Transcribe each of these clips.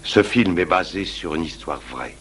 Ce film est basé sur une histoire vraie.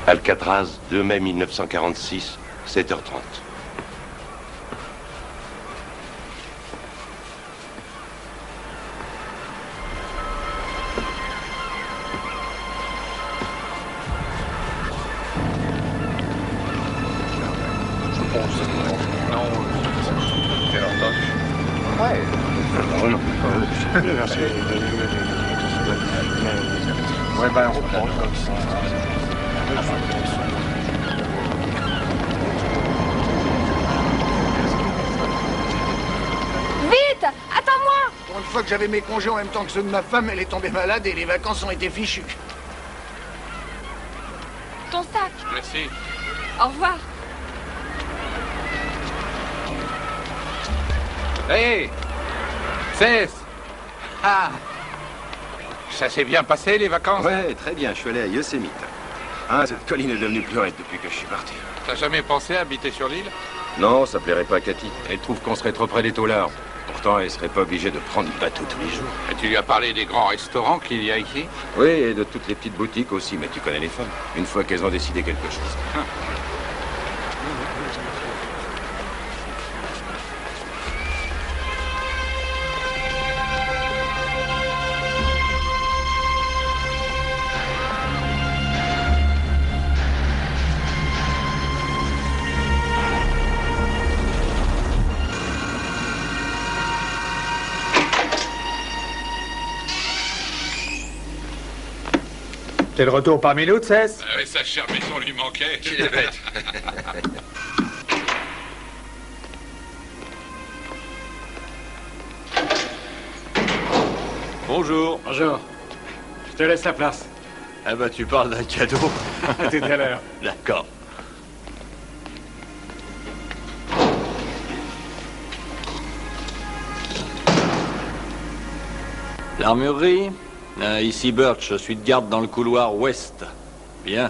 Alcatraz, 2 mai 1946, 7h30. Ouais, ben, on reprend. Vite! Attends-moi! Pour une fois que j'avais mes congés en même temps que ceux de ma femme, elle est tombée malade et les vacances ont été fichues. Ton sac. Merci. Au revoir. Hé! Cesse! Ah! Ça s'est bien passé, les vacances? Ouais, très bien, je suis allé à Yosemite. Ah, cette colline est devenue plus raide depuis que je suis parti. T'as jamais pensé à habiter sur l'île? Non, ça plairait pas à Cathy. Elle trouve qu'on serait trop près des taulards. Pourtant, elle serait pas obligée de prendre le bateau tous les jours. Et tu lui as parlé des grands restaurants qu'il y a ici? Oui, et de toutes les petites boutiques aussi, mais tu connais les femmes. Une fois qu'elles ont décidé quelque chose. T'es de retour parmi nous, Cesse? Sa chère maison lui manquait. Il est bête. Bonjour. Bonjour. Je te laisse la place. Ah bah tu parles d'un cadeau. À tout à l'heure. D'accord. L'armurerie? Ici Birch, je suis de garde dans le couloir ouest. Bien.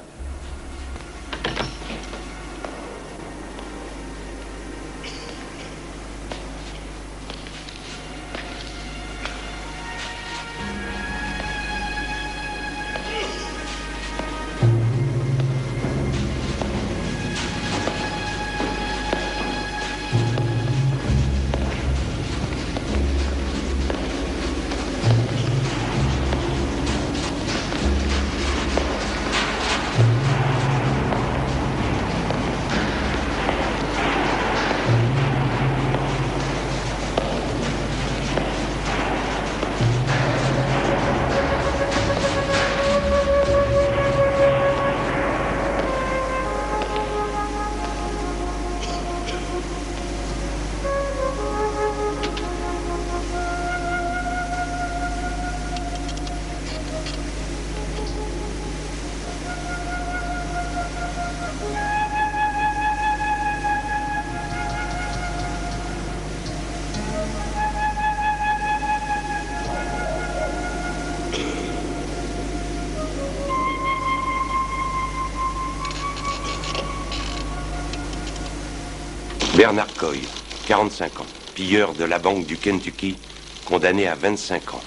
Bernard Coy, 45 ans, pilleur de la banque du Kentucky, condamné à 25 ans.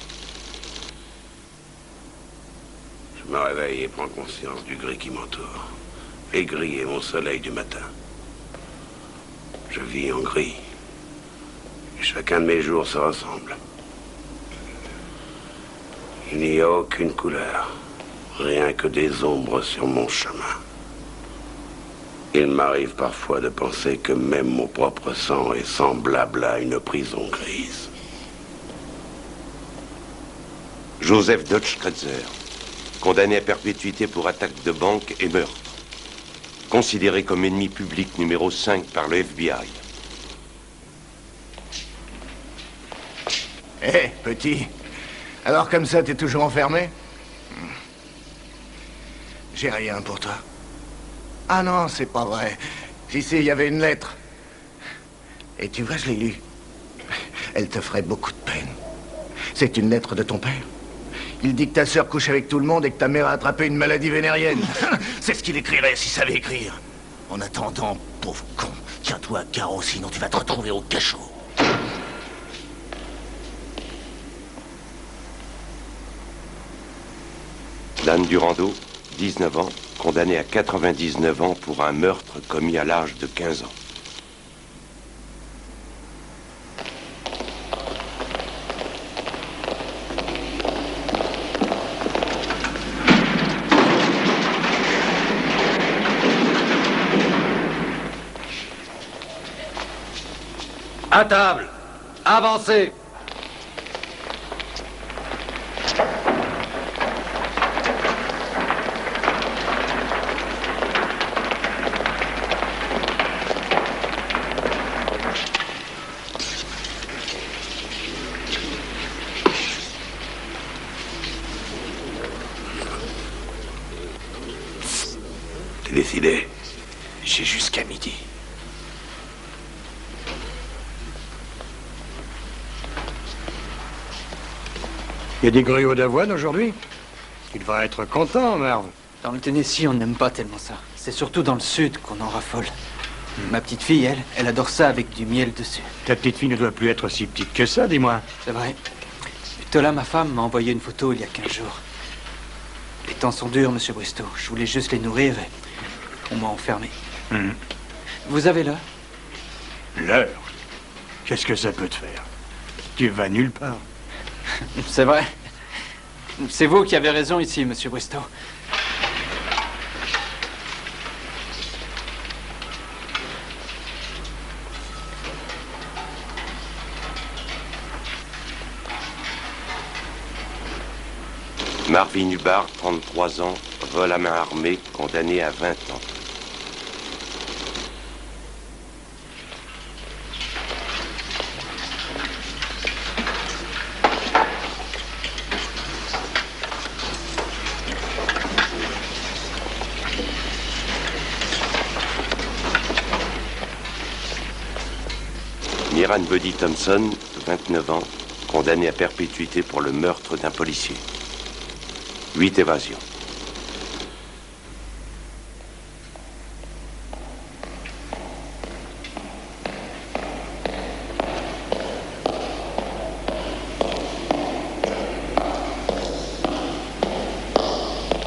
Je me réveille et prends conscience du gris qui m'entoure. Et gris est mon soleil du matin. Je vis en gris. Et chacun de mes jours se ressemble. Il n'y a aucune couleur. Rien que des ombres sur mon chemin. Il m'arrive parfois de penser que même mon propre sang est semblable à une prison grise. Joseph Dodge Kretzer, condamné à perpétuité pour attaque de banque et meurtre. Considéré comme ennemi public numéro 5 par le FBI. Hé, petit. Alors comme ça, t'es toujours enfermé? J'ai rien pour toi. Ah non, c'est pas vrai. Ici, il y avait une lettre. Et tu vois, je l'ai lue. Elle te ferait beaucoup de peine. C'est une lettre de ton père. Il dit que ta sœur couche avec tout le monde et que ta mère a attrapé une maladie vénérienne. C'est ce qu'il écrirait s'il savait écrire. En attendant, pauvre con, tiens-toi à carreau, sinon tu vas te retrouver au cachot. Dan Durando, 19 ans, condamné à 99 ans pour un meurtre commis à l'âge de 15 ans. À table. Avancez. T'es décidé? J'ai jusqu'à midi. Il y a des gruots d'avoine aujourd'hui? Tu devrais être content, Merv. Dans le Tennessee, on n'aime pas tellement ça. C'est surtout dans le sud qu'on en raffole. Ma petite fille, elle adore ça avec du miel dessus. Ta petite fille ne doit plus être si petite que ça, dis-moi. C'est vrai. Tola, ma femme, m'a envoyé une photo il y a 15 jours. Les temps sont durs, monsieur Bristow. Je voulais juste les nourrir et on m'a enfermé. Vous avez l'heure? L'heure? Qu'est-ce que ça peut te faire? Tu vas nulle part. C'est vrai. C'est vous qui avez raison ici, monsieur Bristow. Marvin Hubbard, 33 ans, vol à main armée, condamné à 20 ans. Miran Buddy Thompson, 29 ans, condamné à perpétuité pour le meurtre d'un policier. 8 évasions.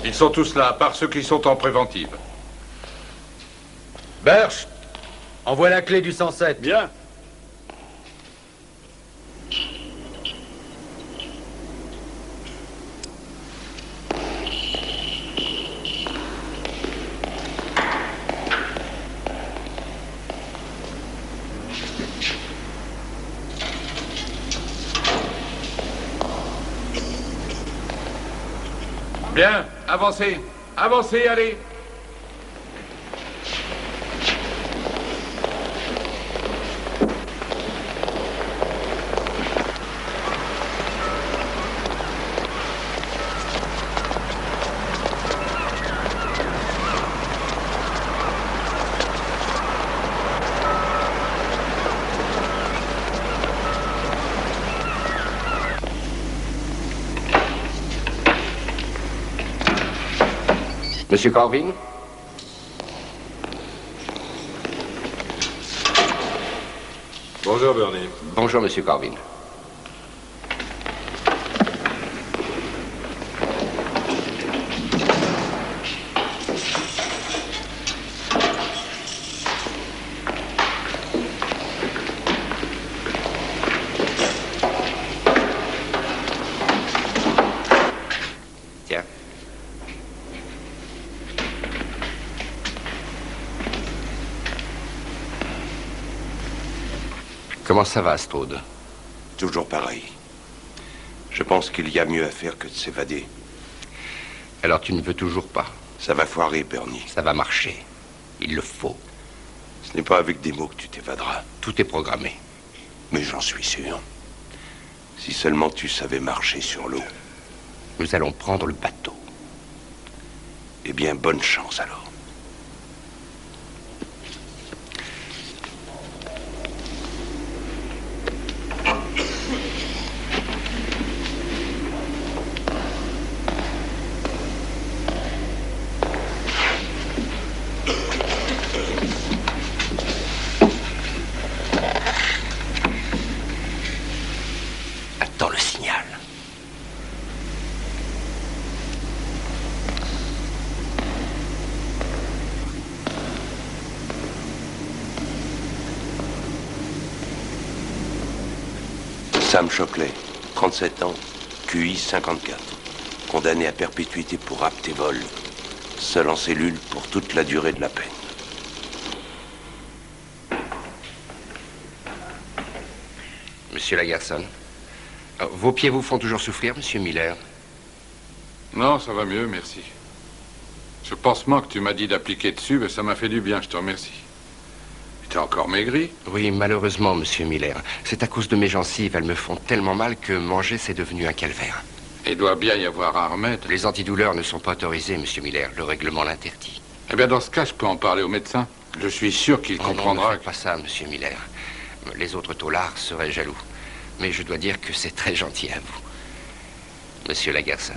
Ils sont tous là, à part ceux qui sont en préventive. Berche, envoie la clé du 107. Bien. Bien, avancez. Avancez, allez. Monsieur Corvin? Bonjour, Bernie. Bonjour, Monsieur Corvin. Tiens. Comment ça va, Strode? Toujours pareil. Je pense qu'il y a mieux à faire que de s'évader. Alors tu ne veux toujours pas? Ça va foirer, Bernie. Ça va marcher. Il le faut. Ce n'est pas avec des mots que tu t'évaderas. Tout est programmé. Mais j'en suis sûr. Si seulement tu savais marcher sur l'eau. Nous allons prendre le bateau. Eh bien, bonne chance alors. Attends le signal. Sam Shockley, 37 ans, QI 54. Condamné à perpétuité pour rapt et vol. Seul en cellule pour toute la durée de la peine. Monsieur Lagarson, vos pieds vous font toujours souffrir, Monsieur Miller? Non, ça va mieux, merci. Ce pansement que tu m'as dit d'appliquer dessus, ben, ça m'a fait du bien, je te remercie. T'es encore maigri? Oui, malheureusement, Monsieur Miller. C'est à cause de mes gencives. Elles me font tellement mal que manger, c'est devenu un calvaire. Il doit bien y avoir un remède. Les antidouleurs ne sont pas autorisés, Monsieur Miller. Le règlement l'interdit. Eh bien, dans ce cas, je peux en parler au médecin. Je suis sûr qu'il comprendra. Non, ne faites pas ça, Monsieur Miller. Les autres taulards seraient jaloux. Mais je dois dire que c'est très gentil à vous. Monsieur Lagarson.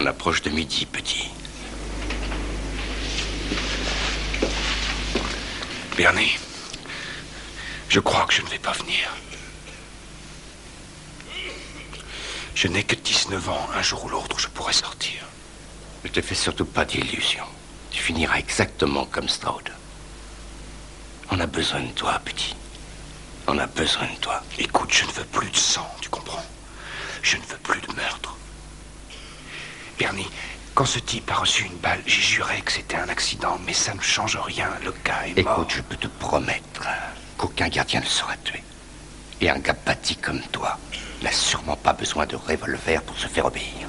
On approche de midi, petit. Bernie, je crois que je ne vais pas venir. Je n'ai que 19 ans. Un jour ou l'autre, je pourrai sortir. Ne te fais surtout pas d'illusions. Tu finiras exactement comme Strode. On a besoin de toi, petit. On a besoin de toi. Écoute, je ne veux plus de sang, tu comprends? Je ne veux plus de meurtre. Bernie, quand ce type a reçu une balle, j'ai juré que c'était un accident, mais ça ne change rien. Le gars est mort. Écoute, je peux te promettre qu'aucun gardien ne sera tué. Et un gars bâti comme toi n'a sûrement pas besoin de revolver pour se faire obéir.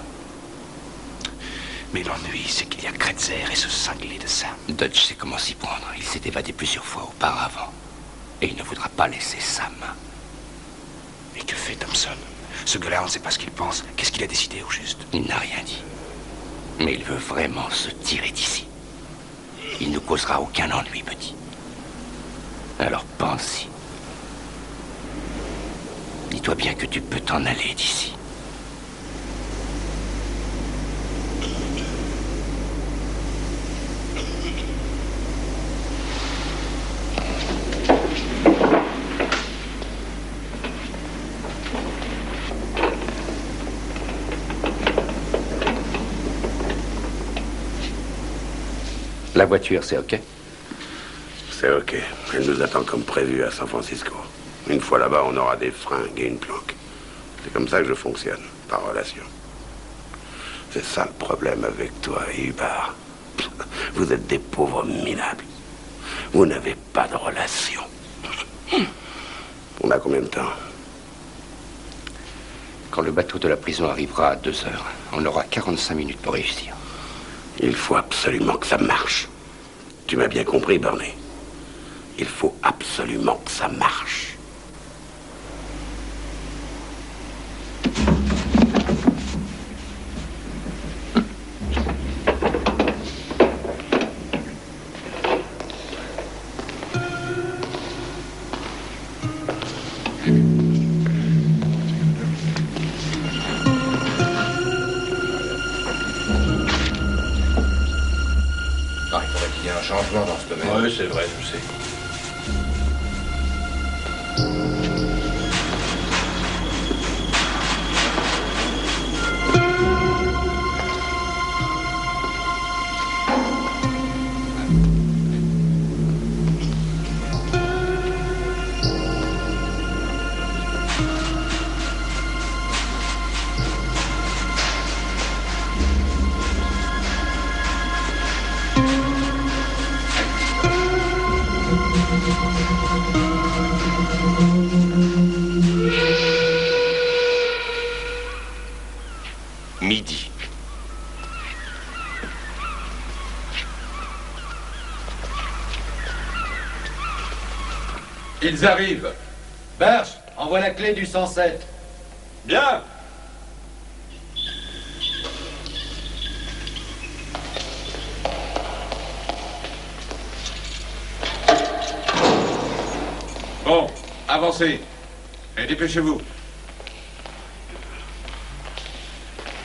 Mais l'ennui, c'est qu'il y a Kretzer et ce cinglé de Sam. Dodge sait comment s'y prendre. Il s'est évadé plusieurs fois auparavant. Et il ne voudra pas laisser Sam. Et que fait Thompson? Ce gars-là, on ne sait pas ce qu'il pense. Qu'est-ce qu'il a décidé au juste? Il n'a rien dit. Mais il veut vraiment se tirer d'ici. Il ne causera aucun ennui, petit. Alors pense-y. Dis-toi bien que tu peux t'en aller d'ici. La voiture, c'est OK? C'est OK. Elle nous attend comme prévu à San Francisco. Une fois là-bas, on aura des fringues et une planque. C'est comme ça que je fonctionne, par relation. C'est ça le problème avec toi et Hubbard. Vous êtes des pauvres minables. Vous n'avez pas de relation. On a combien de temps? Quand le bateau de la prison arrivera à 2 heures, on aura 45 minutes pour réussir. Il faut absolument que ça marche. Tu m'as bien compris, Bernie. Il faut absolument que ça marche. changement dans ce domaine. Oui, c'est vrai, je sais. Midi. Ils arrivent. Berge, envoie la clé du 107. Bien. Bon, avancez. Et dépêchez-vous.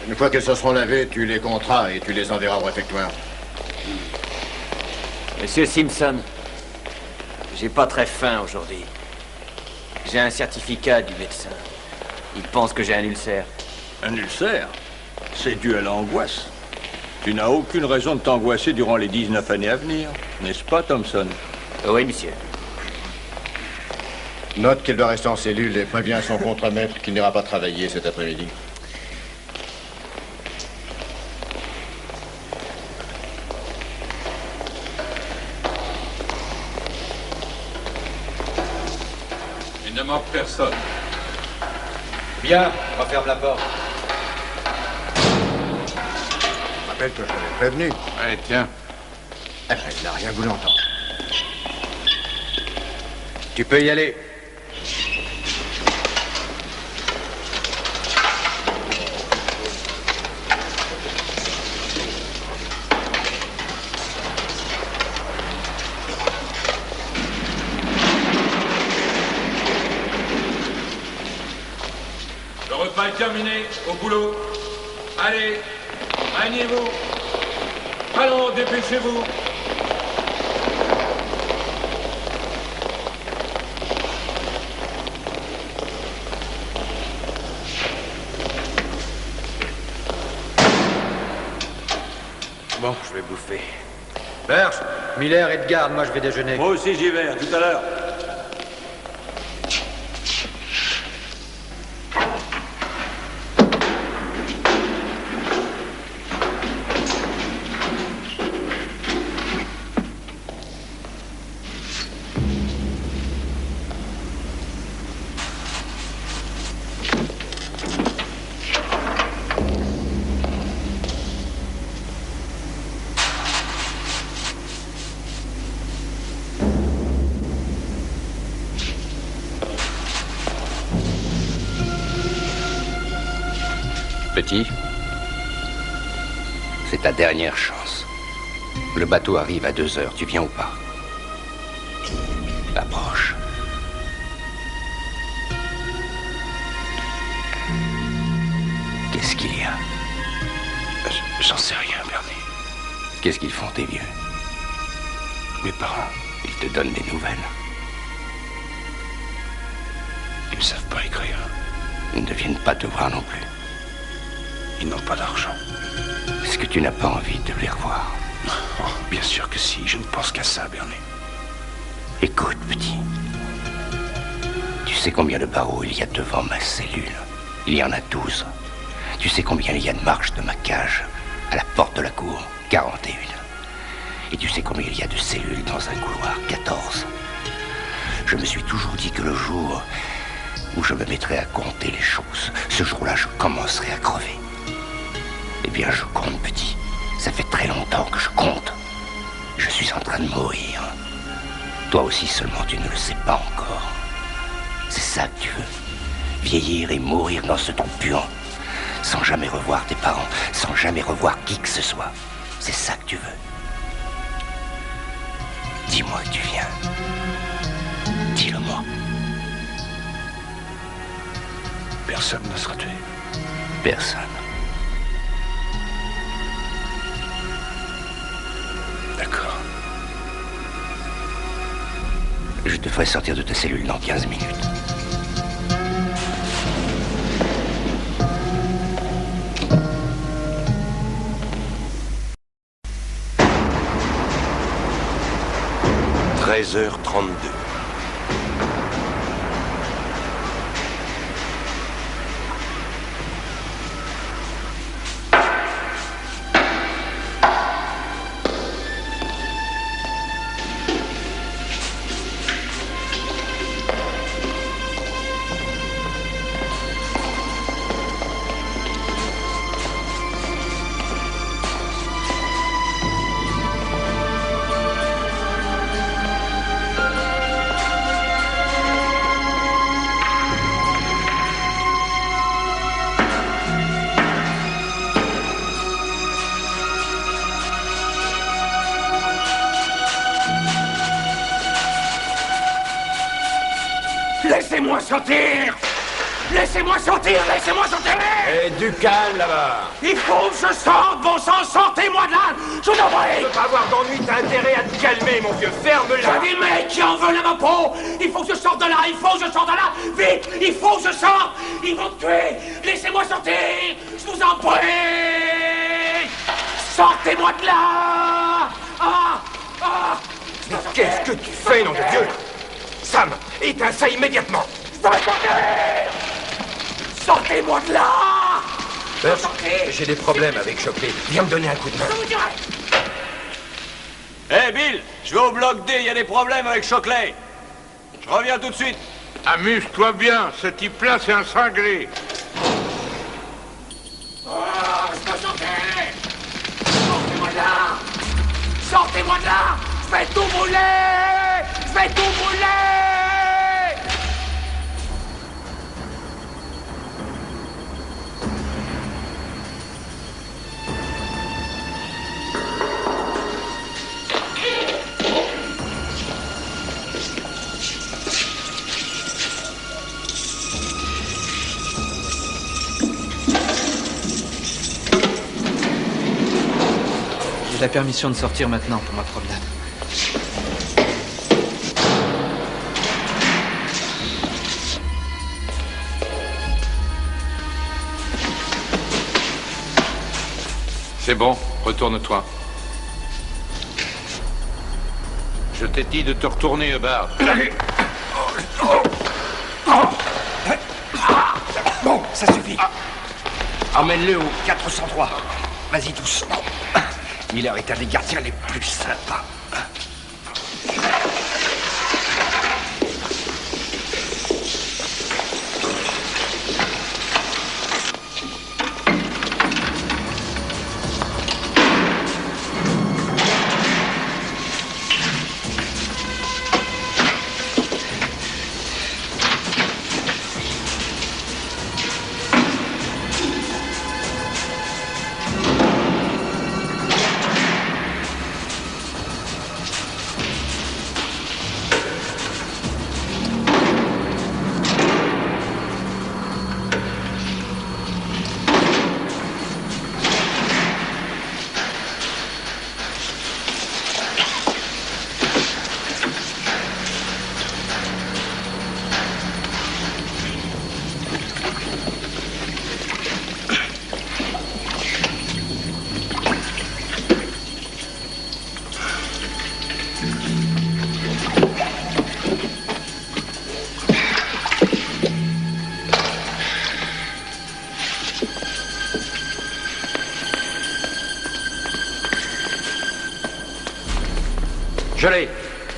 Une fois qu'elles se seront lavées, tu les compteras et tu les enverras au réfectoire. Monsieur Simpson, j'ai pas très faim aujourd'hui. J'ai un certificat du médecin. Il pense que j'ai un ulcère. Un ulcère? C'est dû à l'angoisse. Tu n'as aucune raison de t'angoisser durant les 19 années à venir, n'est-ce pas, Thompson? Oui, monsieur. Note qu'elle doit rester en cellule et prévient son contremaître qu'il n'ira pas travailler cet après-midi. Il ne manque personne. Bien, referme la porte. Rappelle que je l'avais prévenu. Allez, tiens. Eh ben, il n'a rien voulu entendre. Tu peux y aller. Le repas est terminé. Au boulot. Allez, maniez-vous. Allons, dépêchez-vous. Bon, je vais bouffer. Berge, Miller et de garde, moi je vais déjeuner. Moi aussi j'y vais, à tout à l'heure. Petit, c'est ta dernière chance. Le bateau arrive à 2 heures. Tu viens ou pas? Approche. Qu'est-ce qu'il y a? J'en sais rien, Bernie. Qu'est-ce qu'ils font, tes vieux? Mes parents, Ils te donnent des nouvelles. ils ne savent pas écrire. Ils ne viennent pas te voir non plus. Ils n'ont pas d'argent. Est-ce que tu n'as pas envie de les revoir? Oh, bien sûr que si, je ne pense qu'à ça, Bernie. Écoute, petit. Tu sais combien de barreaux il y a devant ma cellule? Il y en a 12. Tu sais combien il y a de marches de ma cage à la porte de la cour? 41. Et tu sais combien il y a de cellules dans un couloir? 14. Je me suis toujours dit que le jour où je me mettrais à compter les choses, ce jour-là, je commencerai à crever. Eh bien, je compte, petit. Ça fait très longtemps que je compte. Je suis en train de mourir. Toi aussi, seulement tu ne le sais pas encore. C'est ça que tu veux? Vieillir et mourir dans ce trou puant, sans jamais revoir tes parents, sans jamais revoir qui que ce soit. C'est ça que tu veux? Dis-moi que tu viens. Dis-le-moi. Personne ne sera tué. Personne. D'accord. Je te ferai sortir de ta cellule dans 15 minutes. « 13h32. Laissez-moi sortir! Laissez-moi sortir! Laissez-moi sortir! Et du calme là-bas! Il faut que je sorte, bon sang! Sortez-moi de là! Je vous en prie! Tu peux pas avoir d'ennui, t'as intérêt à te calmer, mon vieux! Ferme-la! J'ai des mecs qui en veulent à ma peau! Il faut que je sorte de là! Il faut que je sorte de là! Vite! Il faut que je sorte! Ils vont me tuer! Laissez-moi sortir! Je vous en prie! Sortez-moi de là! Ah! Ah! Mais qu'est-ce que tu fais, nom de Dieu? Sam, éteins ça immédiatement! Je vais sortir! Sortez-moi de là! J'ai des problèmes avec Shockley. Viens me donner un coup de main. Je vous dirai! Hé, Bill, je vais au bloc D, il y a des problèmes avec Shockley. Je reviens tout de suite. Amuse-toi bien, ce type-là, c'est un cinglé. Oh, je peux sortir! Sortez-moi de là! Sortez-moi de là! Je vais tout brûler! Je vais tout brûler! J'ai la permission de sortir maintenant pour ma promenade. C'est bon, retourne-toi. Je t'ai dit de te retourner, Hubbard. Bon, ça suffit. Emmène-le au 403. Vas-y, doucement. Miller est un des gardiens les plus sympas. Je l'ai.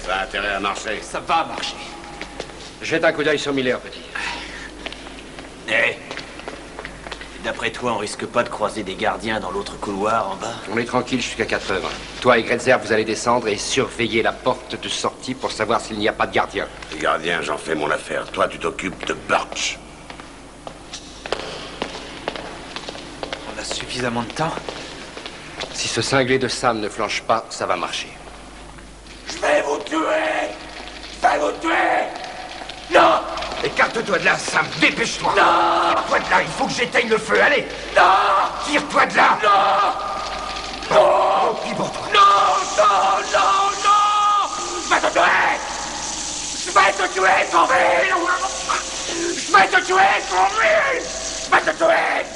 Ça a intérêt à marcher. Ça va marcher. Jette un coup d'œil sur Miller, petit. Eh. D'après toi, on risque pas de croiser des gardiens dans l'autre couloir en bas? On est tranquille jusqu'à 4 heures. Toi et Gretzer, vous allez descendre et surveiller la porte de sortie pour savoir s'il n'y a pas de gardien. Les gardiens, j'en fais mon affaire. Toi, tu t'occupes de Birch. On a suffisamment de temps. Si ce cinglé de Sam ne flanche pas, ça va marcher. Je vais vous tuer! Je vais vous tuer! Non! Écarte-toi de là, Sam, dépêche-toi! Non! Tire-toi de là, il faut que j'éteigne le feu, allez! Non! Tire-toi de là! Non! Non! Puis pour toi! Non! Non! Non! Non! Je vais te tuer! vais te tuer, Thorville! Je vais te tuer, Thorville! Je vais te tuer!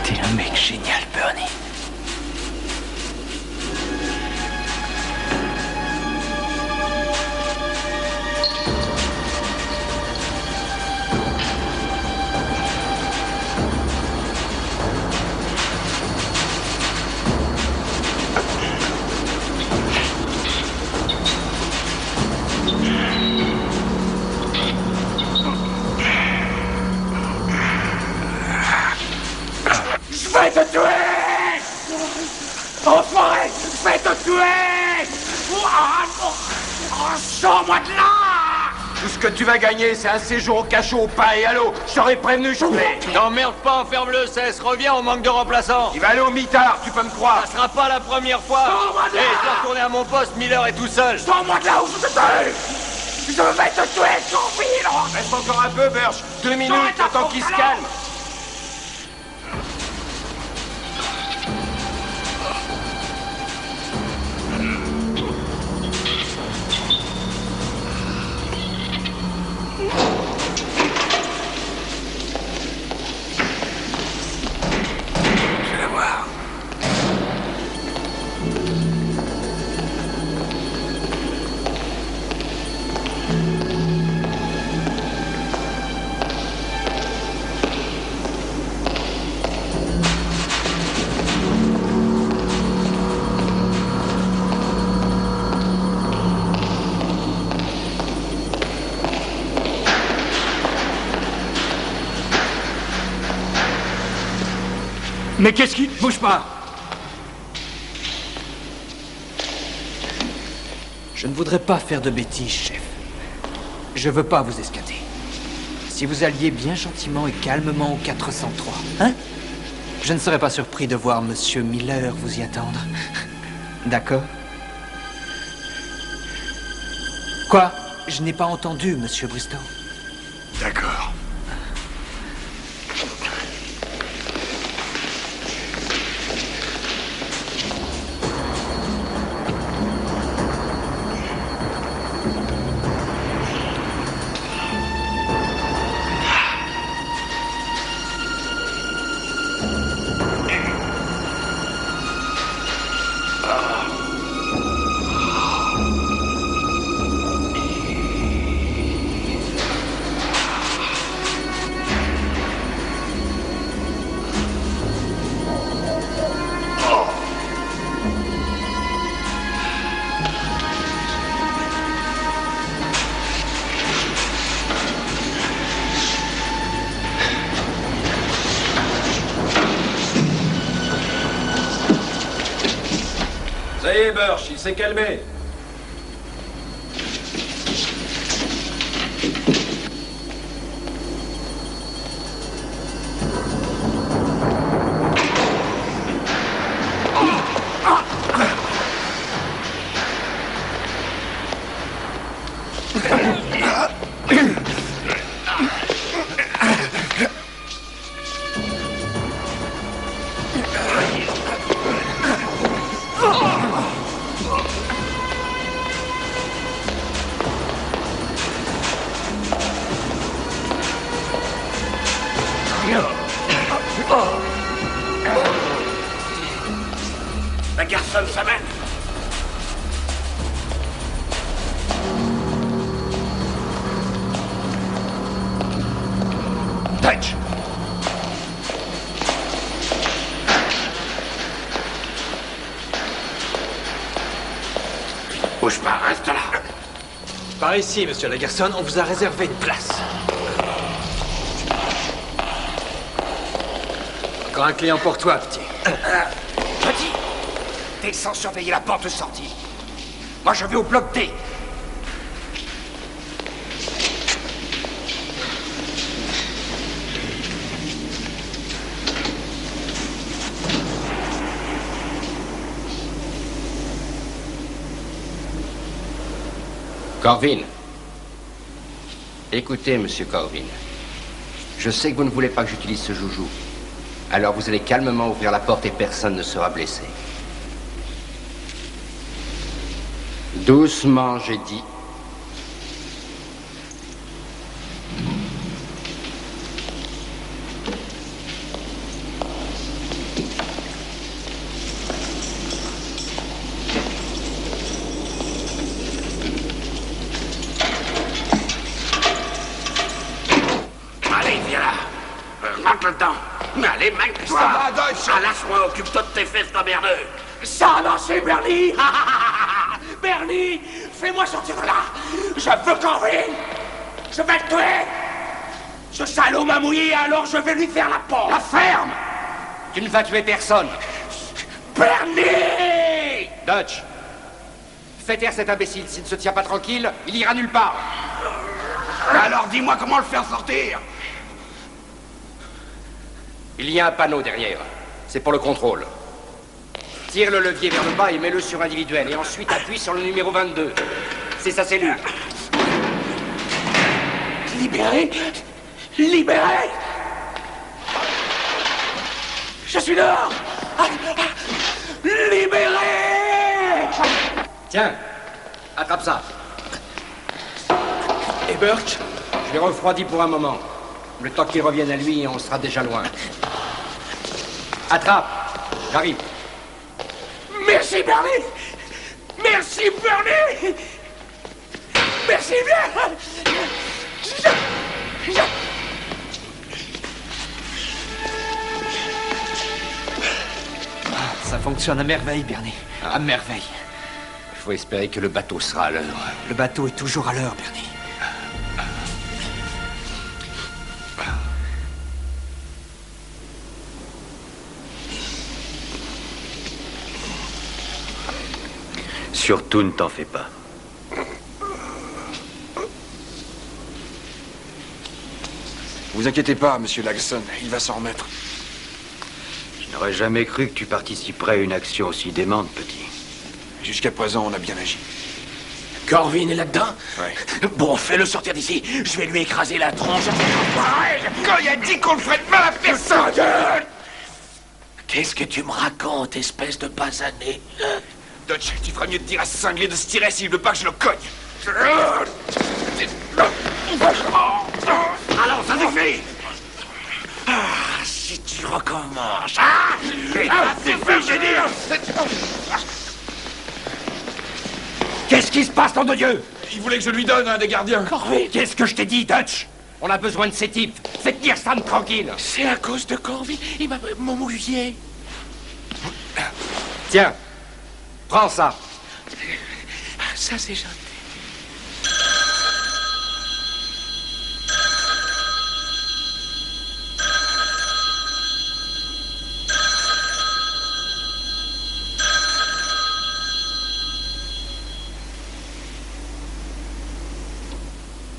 T'es un mec génial, Bernie. Je vais te tuer! Enfoiré! Je vais te tuer! Sors-moi de là! Tout ce que tu vas gagner, c'est un séjour au cachot, au pain et à l'eau. Je t'aurais prévenu, Choulet. T'emmerdes pas, ferme-le, cesse. Reviens, on manque de remplaçants. Il va aller au mitard, tu peux me croire. Ça sera pas la première fois. Sors-moi de là! Je dois retourner à mon poste, Miller est tout seul. Sors-moi de là où je te tue! Je vais te tuer, Thorville! Reste encore un peu, Birch. 2 minutes, le temps qu'il se calme. Je vais la voir. Mais qu'est-ce qui... Bouge pas! Je ne voudrais pas faire de bêtises, chef. Je veux pas vous escader. Si vous alliez bien gentiment et calmement au 403, hein? Je ne serais pas surpris de voir Monsieur Miller vous y attendre. D'accord? Quoi? Je n'ai pas entendu, Monsieur Bristow. D'accord. Ça y est, Birch, il s'est calmé. La garçonne s'amène! Dutch. Bouge pas, reste là! Par ici, Monsieur Lagarson, on vous a réservé une place. encore un client pour toi, petit. Petit, descends surveiller la porte de sortie. Moi, je vais au bloc D. Corvin. Écoutez, monsieur Corvin. Je sais que vous ne voulez pas que j'utilise ce joujou. Alors vous allez calmement ouvrir la porte et personne ne sera blessé. Doucement, j'ai dit. Allez, viens là. Rentre dedans. Mais allez, mec-toi. Ça va, Dodge. Ah, lâche-moi, occupe-toi de tes fesses de merdeux. Ça a marché, Bernie. Bernie, fais-moi sortir de là. Je veux Corvin. Je vais le tuer. Ce salaud m'a mouillé, alors je vais lui faire la peau. La ferme. Tu ne vas tuer personne. Bernie! Dutch, fais taire cet imbécile. S'il ne se tient pas tranquille, il ira nulle part. Alors dis-moi comment le faire sortir. Il y a un panneau derrière. C'est pour le contrôle. Tire le levier vers le bas et mets-le sur individuel. Et ensuite appuie sur le numéro 22. C'est sa cellule. Libéré? Libéré? Je suis dehors. Libéré! Tiens, attrape ça. Et Burke? Je l'ai refroidi pour un moment. Le temps qu'il revienne à lui, on sera déjà loin. Attrape. J'arrive. Merci, Bernie! Merci, Bernie! Merci bien! Ça fonctionne à merveille, Bernie. À merveille. Il faut espérer que le bateau sera à l'heure. Le bateau est toujours à l'heure, Bernie. Surtout ne t'en fais pas. Vous inquiétez pas, monsieur Lagson, il va s'en remettre. Je n'aurais jamais cru que tu participerais à une action aussi démente, petit. Jusqu'à présent, on a bien agi. Corvin est là-dedans? Ouais. Bon, fais-le sortir d'ici. Je vais lui écraser la tronche. Quand il a dit qu'on ne ferait de mal à personne! Qu'est-ce que tu me racontes, espèce de basané? Dutch, tu feras mieux de dire à ce cinglé de se tirer s'il veut pas que je le cogne. Alors, ça suffit! Si tu recommences... ça suffit, j'ai dit! Qu'est-ce qui se passe, nom de Dieu? Il voulait que je lui donne un des gardiens. Corvin! Qu'est-ce que je t'ai dit, Dutch? On a besoin de ces types. Faites tenir Sam tranquille. C'est à cause de Corvin. Il m'a mouillé. Tiens, prends ça. Ça, c'est gentil.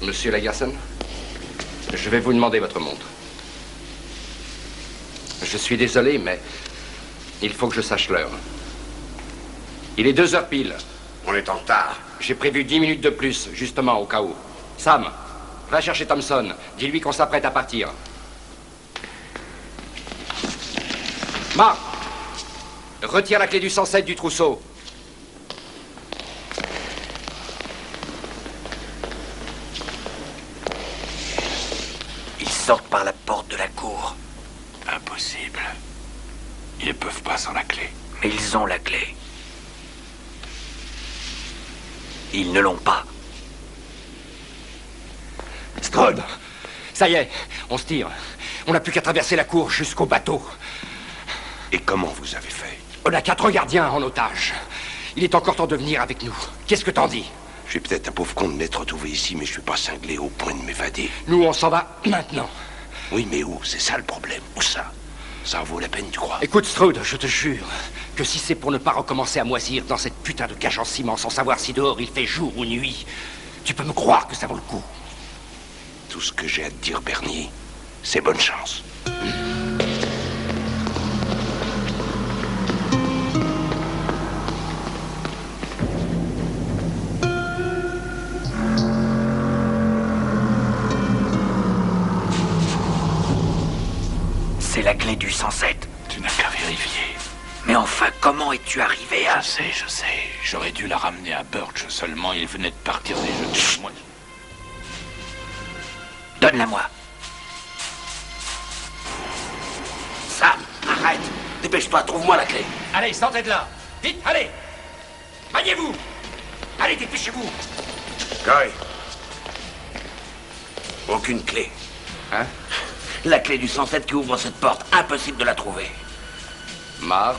Monsieur Lagarson, je vais vous demander votre montre. Je suis désolé, mais il faut que je sache l'heure. Il est 2 heures pile. On est en retard. J'ai prévu 10 minutes de plus, justement, au cas où. Sam, va chercher Thompson. Dis-lui qu'on s'apprête à partir. Marc, retire la clé du 107 du trousseau. Ils sortent par la porte de la cour. Impossible. Ils ne peuvent pas sans la clé. Mais ils ont la clé. Ils ne l'ont pas. Strode, ça y est, on se tire. On n'a plus qu'à traverser la cour jusqu'au bateau. Et comment vous avez fait? On a 4 gardiens en otage. Il est encore temps de venir avec nous. Qu'est-ce que t'en dis? Je suis peut-être un pauvre con de m'être retrouvé ici, mais je suis pas cinglé au point de m'évader. Nous, on s'en va maintenant. Oui, mais où? C'est ça le problème. Où ça? Ça en vaut la peine, tu crois? Écoute, Strode, je te jure que si c'est pour ne pas recommencer à moisir dans cette putain de cage en ciment sans savoir si dehors il fait jour ou nuit, tu peux me croire que ça vaut le coup. Tout ce que j'ai à te dire, Bernie, c'est bonne chance. C'est la clé du 107. Tu n'as qu'à vérifier. Mais enfin, comment es-tu arrivé à... Je sais. J'aurais dû la ramener à Birch, seulement il venait de partir des jeux. Moi... Donne-la-moi. Sam, arrête. Dépêche-toi, trouve-moi la clé. Allez, sortez de là. Vite, allez. Maniez-vous. Allez, dépêchez-vous. Guy. Aucune clé. Hein? La clé du 107 qui ouvre cette porte. Impossible de la trouver. Marv.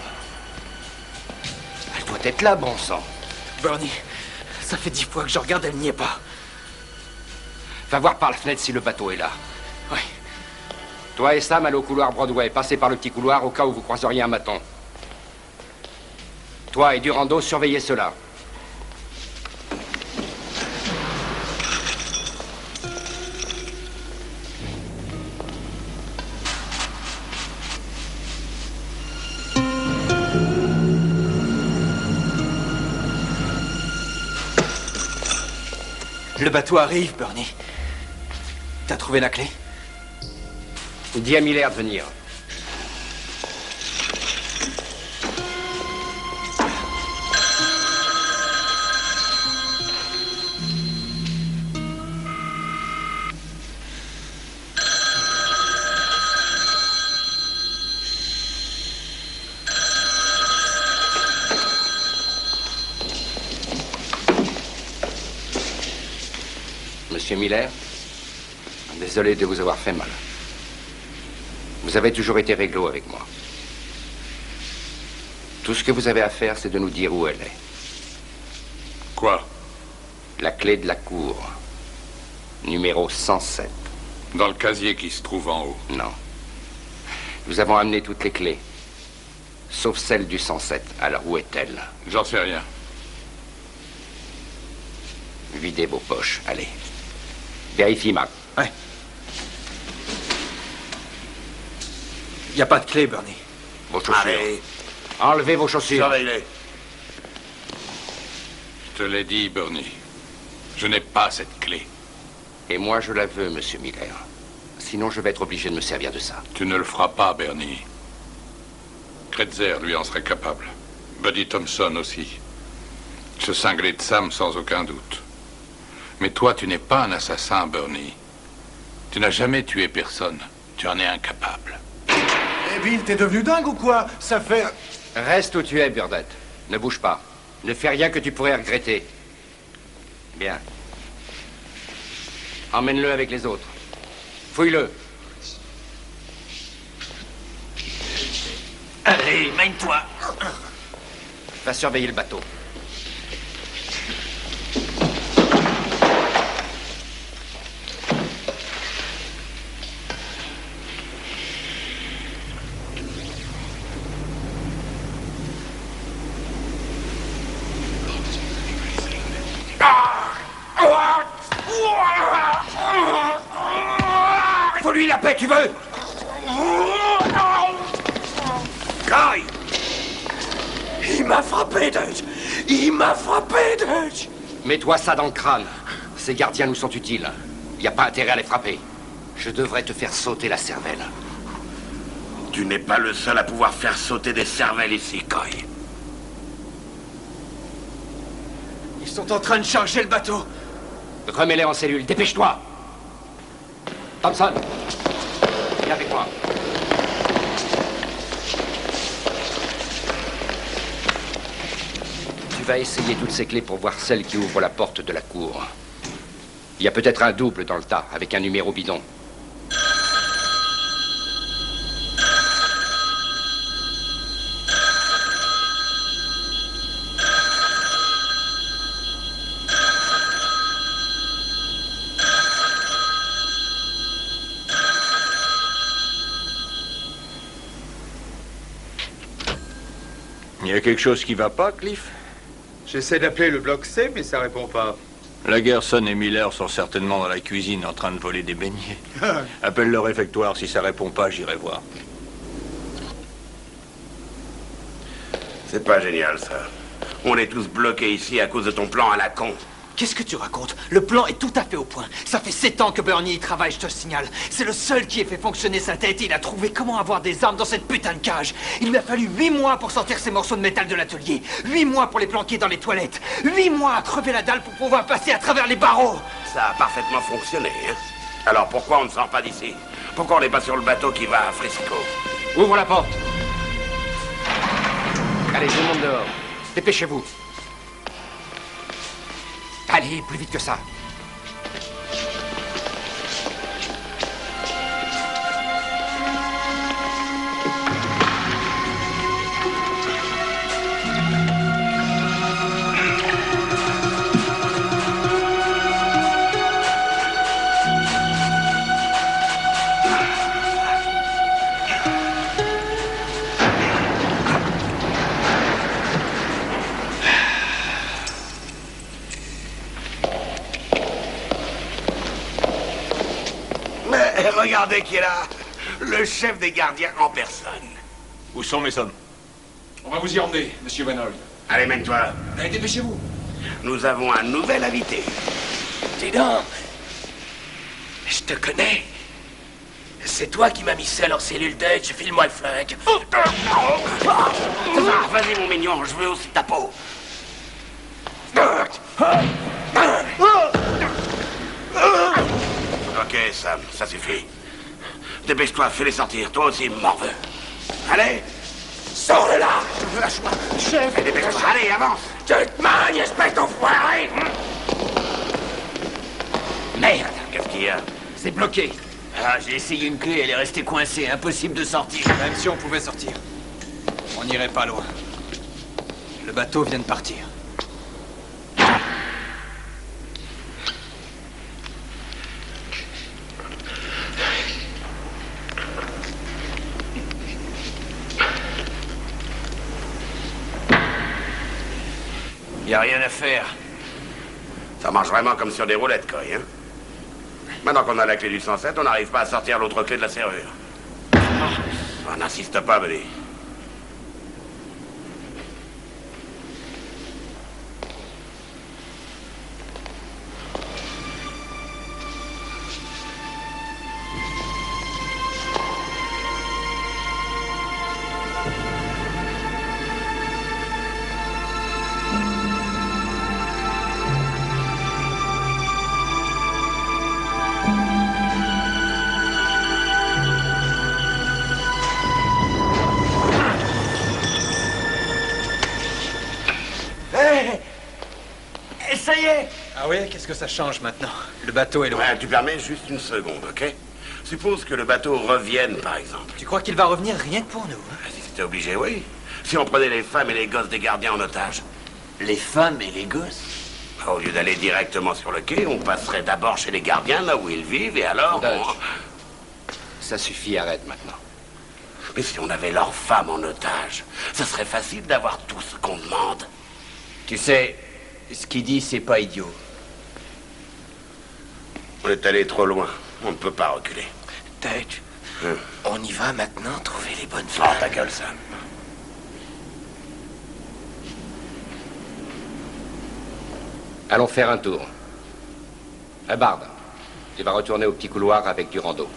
Elle doit être là, bon sang. Bernie, ça fait 10 fois que je regarde, elle n'y est pas. Va voir par la fenêtre si le bateau est là. Oui. Toi et Sam, allez au couloir Broadway. Passez par le petit couloir au cas où vous croiseriez un maton. Toi et Durando, surveillez cela. Le bateau arrive, Bernie. T'as trouvé la clé? Dis à Miller de venir. Monsieur Miller, désolé de vous avoir fait mal. Vous avez toujours été réglo avec moi. Tout ce que vous avez à faire, c'est de nous dire où elle est. Quoi? La clé de la cour. Numéro 107. Dans le casier qui se trouve en haut. Non. Nous avons amené toutes les clés. Sauf celle du 107. Alors, où est-elle? J'en sais rien. Videz vos poches. Allez. Vérifie, Mac. Ouais. Il n'y a pas de clé, Bernie. Vos chaussures. Allez. Enlevez vos chaussures. Surveille-les. Je te l'ai dit, Bernie. Je n'ai pas cette clé. Et moi, je la veux, monsieur Miller. Sinon, je vais être obligé de me servir de ça. Tu ne le feras pas, Bernie. Kretzer, lui, en serait capable. Buddy Thompson aussi. Ce cinglé de Sam, sans aucun doute. Mais toi, tu n'es pas un assassin, Bernie. Tu n'as jamais tué personne. Tu en es incapable. Eh, Bill, t'es devenu dingue ou quoi? Ça fait... Reste où tu es, Burdett. Ne bouge pas. Ne fais rien que tu pourrais regretter. Bien. Emmène-le avec les autres. Fouille-le. Allez, mène-toi. Va surveiller le bateau. Faut-lui la paix, tu veux? Guy! Il m'a frappé, Dutch! Il m'a frappé, Dutch! Mets-toi ça dans le crâne. Ces gardiens nous sont utiles. Il n'y a pas intérêt à les frapper. Je devrais te faire sauter la cervelle. Tu n'es pas le seul à pouvoir faire sauter des cervelles ici, Guy. Ils sont en train de charger le bateau. Remets-les en cellule. Dépêche-toi. Thompson, viens avec moi. Tu vas essayer toutes ces clés pour voir celle qui ouvre la porte de la cour. Il y a peut-être un double dans le tas, avec un numéro bidon. Il y a quelque chose qui va pas, Cliff? J'essaie d'appeler le bloc C, mais ça répond pas. Lagerson et Miller sont certainement dans la cuisine en train de voler des beignets. Appelle le réfectoire, si ça répond pas, j'irai voir. C'est pas génial, ça. On est tous bloqués ici à cause de ton plan à la con. Qu'est-ce que tu racontes? Le plan est tout à fait au point. Ça fait 7 ans que Bernie y travaille, je te le signale. C'est le seul qui ait fait fonctionner sa tête et il a trouvé comment avoir des armes dans cette putain de cage. Il lui a fallu 8 mois pour sortir ces morceaux de métal de l'atelier. 8 mois pour les planquer dans les toilettes. 8 mois à crever la dalle pour pouvoir passer à travers les barreaux. Ça a parfaitement fonctionné, hein. Alors pourquoi on ne sort pas d'ici? Pourquoi on n'est pas sur le bateau qui va à Frisco? Ouvre la porte. Allez, tout le monde dehors. Dépêchez-vous. Allez, plus vite que ça. Regardez qui est là. Le chef des gardiens en personne. Où sont mes hommes? On va vous y emmener, monsieur Van Holt. Allez, mène-toi. Allez, dépêchez-vous. Nous avons un nouvel invité. Dis donc, je te connais. C'est toi qui m'as mis seul en cellule d'aide, file-moi le flingue. Vas-y, mon mignon, je veux aussi ta peau. Ok, Sam, ça suffit. Dépêche-toi, fais-les sortir. Toi aussi, morveux. Allez. Sors-le là. Lâche-moi. Chef. Dépêche-toi. Allez, avance. Tu te manges, espèce d'enfoiré. Merde. Qu'est-ce qu'il y a? C'est bloqué. Ah, j'ai essayé une clé, elle est restée coincée. Impossible de sortir. Même si on pouvait sortir, on n'irait pas loin. Le bateau vient de partir. Y a rien à faire. Ça marche vraiment comme sur des roulettes, quoi, hein? Maintenant qu'on a la clé du 107, on n'arrive pas à sortir l'autre clé de la serrure. On n'insiste pas, Buddy. Ça y est! Ah oui, qu'est-ce que ça change maintenant? Le bateau est loin. Ouais, tu permets juste une seconde, ok? Suppose que le bateau revienne, par exemple. Tu crois qu'il va revenir rien que pour nous, hein? Si c'était obligé, oui. Si on prenait les femmes et les gosses des gardiens en otage. Les femmes et les gosses? Au lieu d'aller directement sur le quai, on passerait d'abord chez les gardiens, là où ils vivent, et alors... Ça suffit, arrête maintenant. Mais si on avait leurs femmes en otage, ça serait facile d'avoir tout ce qu'on demande. Tu sais, ce qu'il dit, c'est pas idiot. On est allé trop loin. On ne peut pas reculer. Dutch, on y va maintenant trouver les bonnes femmes. Oh, ta gueule, Sam. Allons faire un tour. Bard, tu vas retourner au petit couloir avec Durando.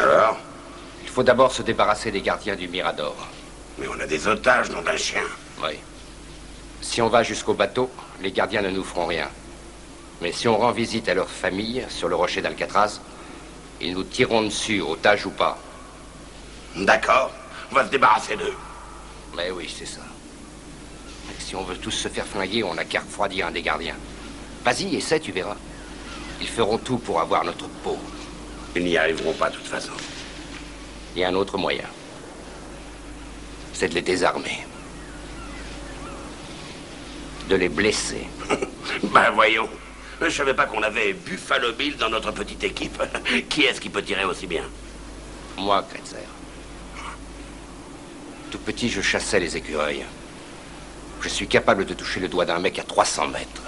Alors? Il faut d'abord se débarrasser des gardiens du Mirador. Mais on a des otages, nom d'un chien. Oui. Si on va jusqu'au bateau, les gardiens ne nous feront rien. Mais si on rend visite à leur famille sur le rocher d'Alcatraz, ils nous tireront dessus, otages ou pas. D'accord. On va se débarrasser d'eux. Mais oui, c'est ça. Mais si on veut tous se faire flinguer, on n'a qu'à refroidir un des gardiens. Vas-y, essaie, tu verras. Ils feront tout pour avoir notre peau. Ils n'y arriveront pas de toute façon. Il y a un autre moyen. C'est de les désarmer. De les blesser. Ben voyons. Je savais pas qu'on avait Buffalo Bill dans notre petite équipe. Qui est-ce qui peut tirer aussi bien? Moi, Kretzer. Tout petit, je chassais les écureuils. Je suis capable de toucher le doigt d'un mec à 300 mètres.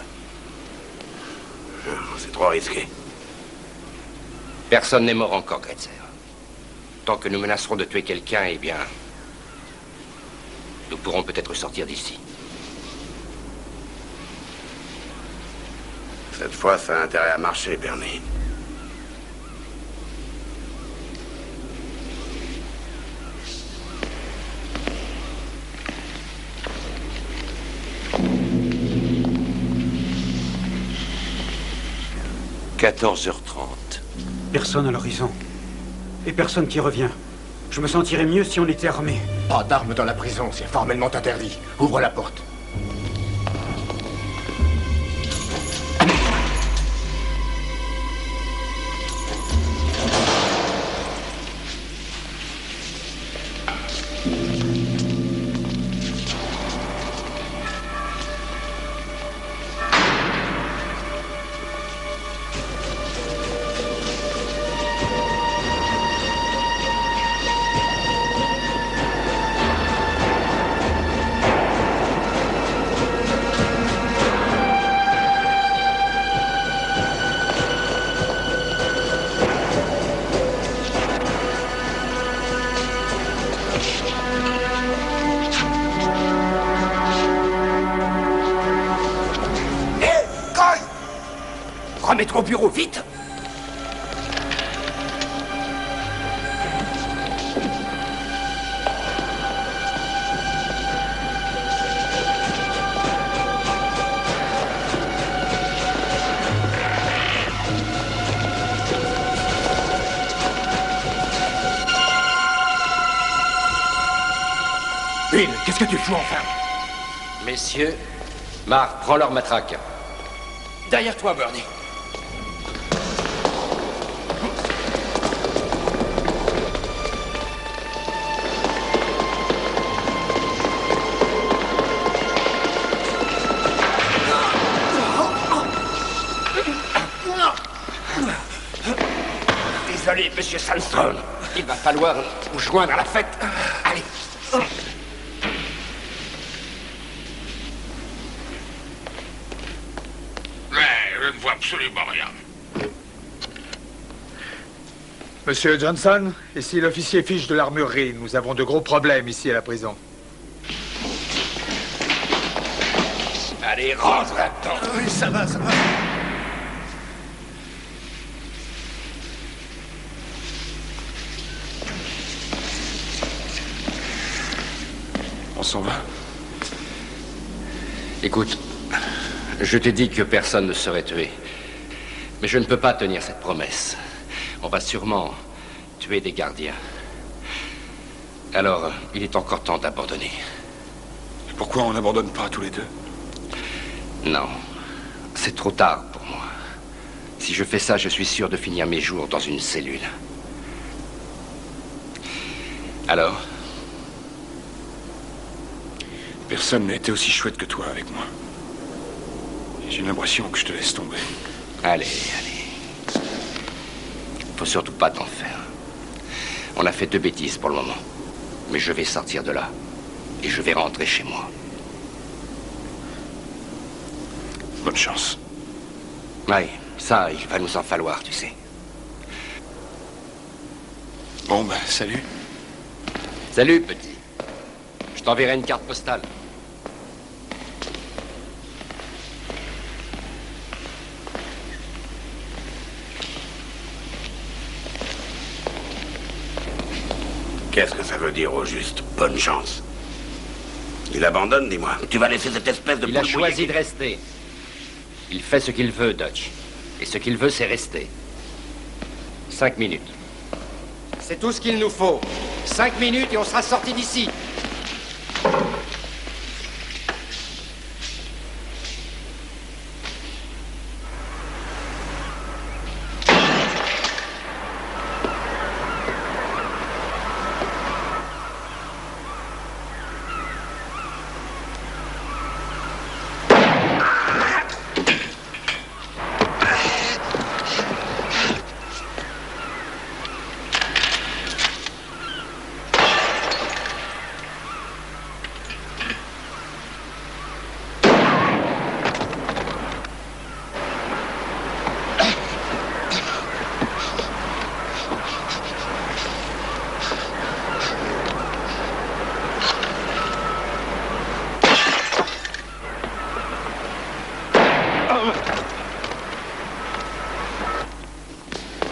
C'est trop risqué. Personne n'est mort encore, Kretzer. Tant que nous menacerons de tuer quelqu'un, eh bien... nous pourrons peut-être sortir d'ici. Cette fois, ça a intérêt à marcher, Bernie. « 14h30. Personne à l'horizon. Et personne qui revient. Je me sentirais mieux si on était armé. Pas d'armes dans la prison, c'est formellement interdit. Ouvre la porte. Remets-toi au bureau, vite! Bill, qu'est-ce que tu fous enfin? Messieurs, Marc, prends leur matraque. Derrière toi, Bernie. Désolé, monsieur Sandstone. Il va falloir vous joindre à la fête. Allez. Mais je ne vois absolument rien. Monsieur Johnson, ici l'officier Fish de l'armurerie. Nous avons de gros problèmes ici à la prison. Allez, rentre là-dedans. Oui, ça va, ça va. On s'en va. Écoute, je t'ai dit que personne ne serait tué. Mais je ne peux pas tenir cette promesse. On va sûrement tuer des gardiens. Alors, il est encore temps d'abandonner. Et pourquoi on n'abandonne pas tous les deux? Non, c'est trop tard pour moi. Si je fais ça, je suis sûr de finir mes jours dans une cellule. Alors? Personne n'a été aussi chouette que toi avec moi. J'ai l'impression que je te laisse tomber. Allez, allez. Faut surtout pas t'en faire. On a fait 2 bêtises pour le moment. Mais je vais sortir de là. Et je vais rentrer chez moi. Bonne chance. Oui, ça, il va nous en falloir, tu sais. Bon, ben, salut. Salut, petit. Je t'enverrai une carte postale. Qu'est-ce que ça veut dire au juste? Bonne chance. Il abandonne, dis-moi. Tu vas laisser cette espèce de... Il a choisi de rester. Il fait ce qu'il veut, Dutch. Et ce qu'il veut, c'est rester. 5 minutes. C'est tout ce qu'il nous faut. 5 minutes et on sera sorti d'ici.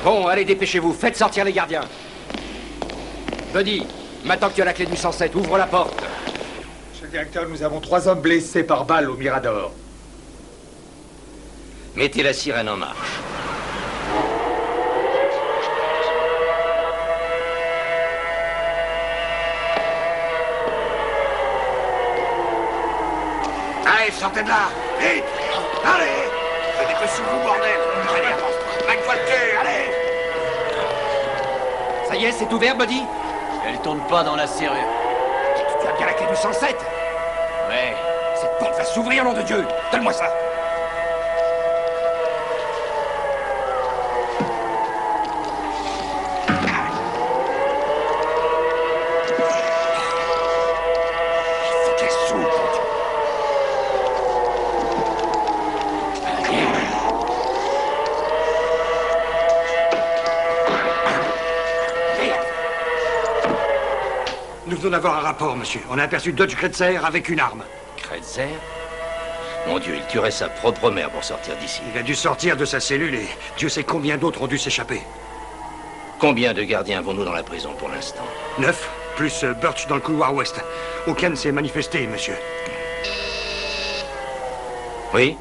Bon, allez, dépêchez-vous. Faites sortir les gardiens. Buddy, maintenant que tu as la clé du 107, ouvre la porte. Monsieur le directeur, nous avons 3 hommes blessés par balle au Mirador. Mettez la sirène en marche. Allez, sortez de là! Vite! Allez! Venez que sur vous, bordel! Allez, avance! Mike-toi le cul, allez! Ça y est, c'est ouvert, Buddy? Elle tourne pas dans la serrure. Tu as bien la clé du 107? Ouais. Cette porte va s'ouvrir, nom de Dieu! Donne-moi ça! Nous venons d'avoir un rapport, monsieur. On a aperçu Dodge Kretzer avec une arme. Kretzer? Mon Dieu, il tuerait sa propre mère pour sortir d'ici. Il a dû sortir de sa cellule et Dieu sait combien d'autres ont dû s'échapper. Combien de gardiens avons-nous dans la prison pour l'instant? 9, plus Birch dans le couloir ouest. Aucun ne s'est manifesté, monsieur. Oui?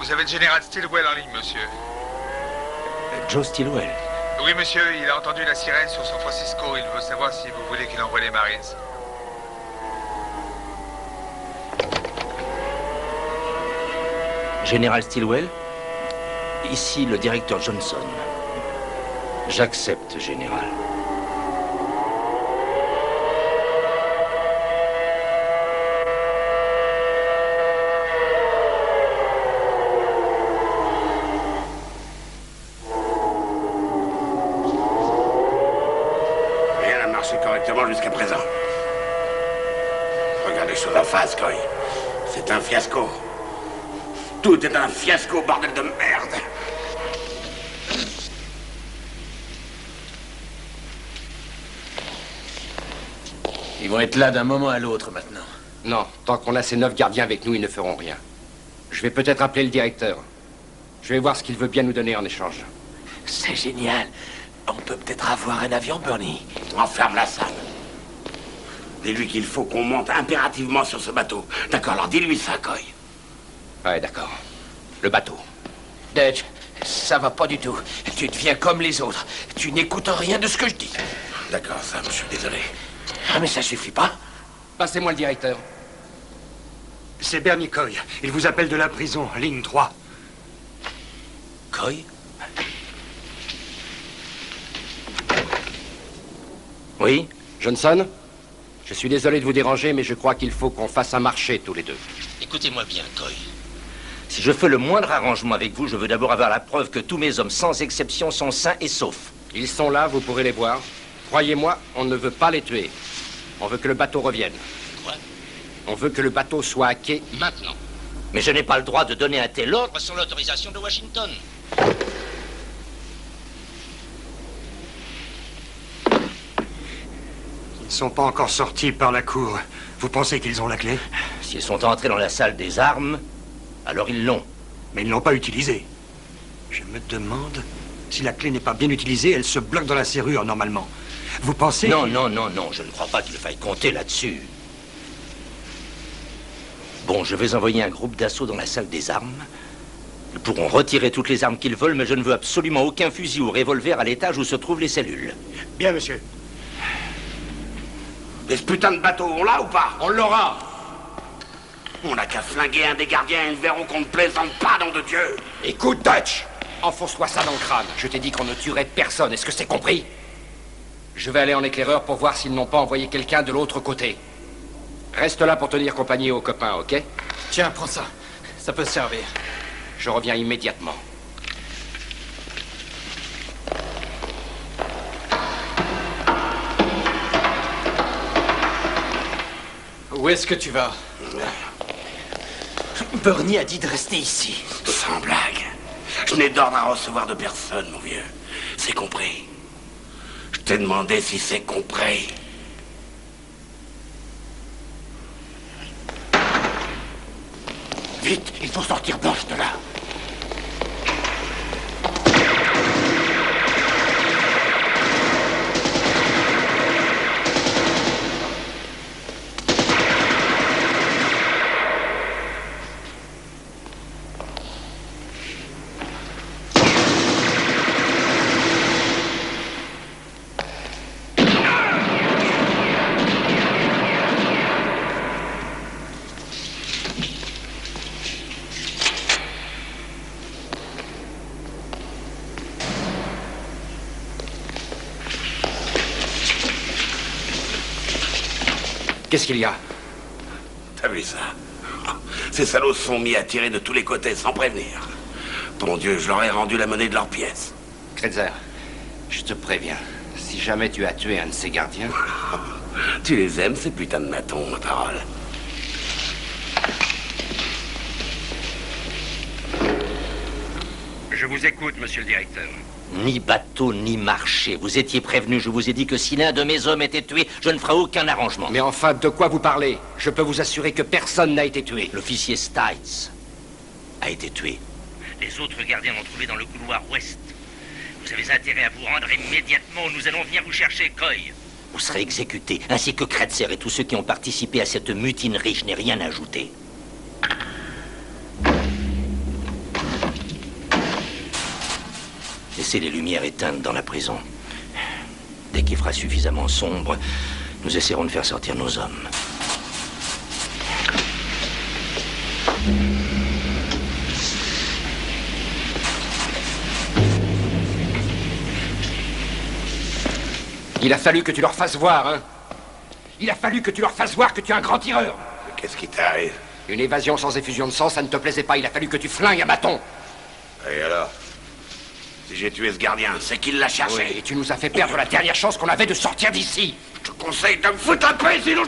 Vous avez le général Stilwell en ligne, monsieur. Joe Stilwell? Oui, monsieur, il a entendu la sirène sur San Francisco. Il veut savoir si vous voulez qu'il envoie les Marines. Général Stilwell? Ici le directeur Johnson. J'accepte, général. Rien n'a marché correctement jusqu'à présent. Regarde les choses en face, Coy. C'est un fiasco. Tout est un fiasco, bordel de merde. Ils vont être là d'un moment à l'autre maintenant. Non, tant qu'on a ces 9 gardiens avec nous, ils ne feront rien. Je vais peut-être appeler le directeur. Je vais voir ce qu'il veut bien nous donner en échange. C'est génial. On peut peut-être avoir un avion, Bernie. Enferme la salle. Dis-lui qu'il faut qu'on monte impérativement sur ce bateau. D'accord, alors dis-lui ça, Coy. Ouais, d'accord. Le bateau. Dutch, ça va pas du tout. Tu deviens comme les autres. Tu n'écoutes rien de ce que je dis. D'accord, Sam, je suis désolé. Ah, mais ça suffit pas. Passez-moi le directeur. C'est Bernie Coy. Il vous appelle de la prison, ligne 3. Coy? Oui? Johnson? Je suis désolé de vous déranger, mais je crois qu'il faut qu'on fasse un marché tous les deux. Écoutez-moi bien, Coy. Si je fais le moindre arrangement avec vous, je veux d'abord avoir la preuve que tous mes hommes, sans exception, sont sains et saufs. Ils sont là, vous pourrez les voir. Croyez-moi, on ne veut pas les tuer. On veut que le bateau revienne. Quoi? On veut que le bateau soit à quai maintenant. Mais je n'ai pas le droit de donner un tel ordre sans l'autorisation de Washington. Ils ne sont pas encore sortis par la cour. Vous pensez qu'ils ont la clé? S'ils sont entrés dans la salle des armes, alors ils l'ont. Mais ils ne l'ont pas utilisée. Je me demande si la clé n'est pas bien utilisée, elle se bloque dans la serrure normalement. Vous pensez... Non, non, non, non, je ne crois pas qu'il faille compter là-dessus. Bon, je vais envoyer un groupe d'assaut dans la salle des armes. Ils pourront retirer toutes les armes qu'ils veulent, mais je ne veux absolument aucun fusil ou revolver à l'étage où se trouvent les cellules. Bien, monsieur. Et ce putain de bateau, on l'a ou pas? On l'aura. On n'a qu'à flinguer un des gardiens et ils verront qu'on ne plaisante pas, nom de Dieu. Écoute, Dutch, enfonce-toi ça dans le crâne. Je t'ai dit qu'on ne tuerait personne, est-ce que c'est compris? Je vais aller en éclaireur pour voir s'ils n'ont pas envoyé quelqu'un de l'autre côté. Reste là pour tenir compagnie aux copains, ok? Tiens, prends ça. Ça peut servir. Je reviens immédiatement. Où est-ce que tu vas? Bernie a dit de rester ici. Sans blague. Je n'ai d'ordre à recevoir de personne, mon vieux. C'est compris. Je t'ai demandé si c'est compris. Vite, il faut sortir Blanche de là. Qu'est-ce qu'il y a? T'as vu ça? Ces salauds se sont mis à tirer de tous les côtés sans prévenir. Ton Dieu, je leur ai rendu la monnaie de leurs pièces. Kretzer, je te préviens. Si jamais tu as tué un de ces gardiens... Tu les aimes, ces putains de matons, ma parole. Je vous écoute, monsieur le directeur. Ni bateau, ni marché. Vous étiez prévenu. Je vous ai dit que si l'un de mes hommes était tué, je ne ferai aucun arrangement. Mais enfin, de quoi vous parlez? Je peux vous assurer que personne n'a été tué. L'officier Stites a été tué. Les autres gardiens l'ont trouvé dans le couloir ouest. Vous avez intérêt à vous rendre immédiatement. Nous allons venir vous chercher, Coy. Vous serez exécuté, ainsi que Kretzer et tous ceux qui ont participé à cette mutinerie. Je n'ai rien à ajouter. Laissez les lumières éteintes dans la prison. Dès qu'il fera suffisamment sombre, nous essaierons de faire sortir nos hommes. Il a fallu que tu leur fasses voir, hein? Il a fallu que tu leur fasses voir que tu es un grand tireur. Qu'est-ce qui t'arrive? Une évasion sans effusion de sang, ça ne te plaisait pas. Il a fallu que tu flingues un bâton. Et alors? Si j'ai tué ce gardien, c'est qu'il l'a cherché. Oui, et tu nous as fait perdre la dernière chance qu'on avait de sortir d'ici. Je te conseille de me foutre la paix, sinon...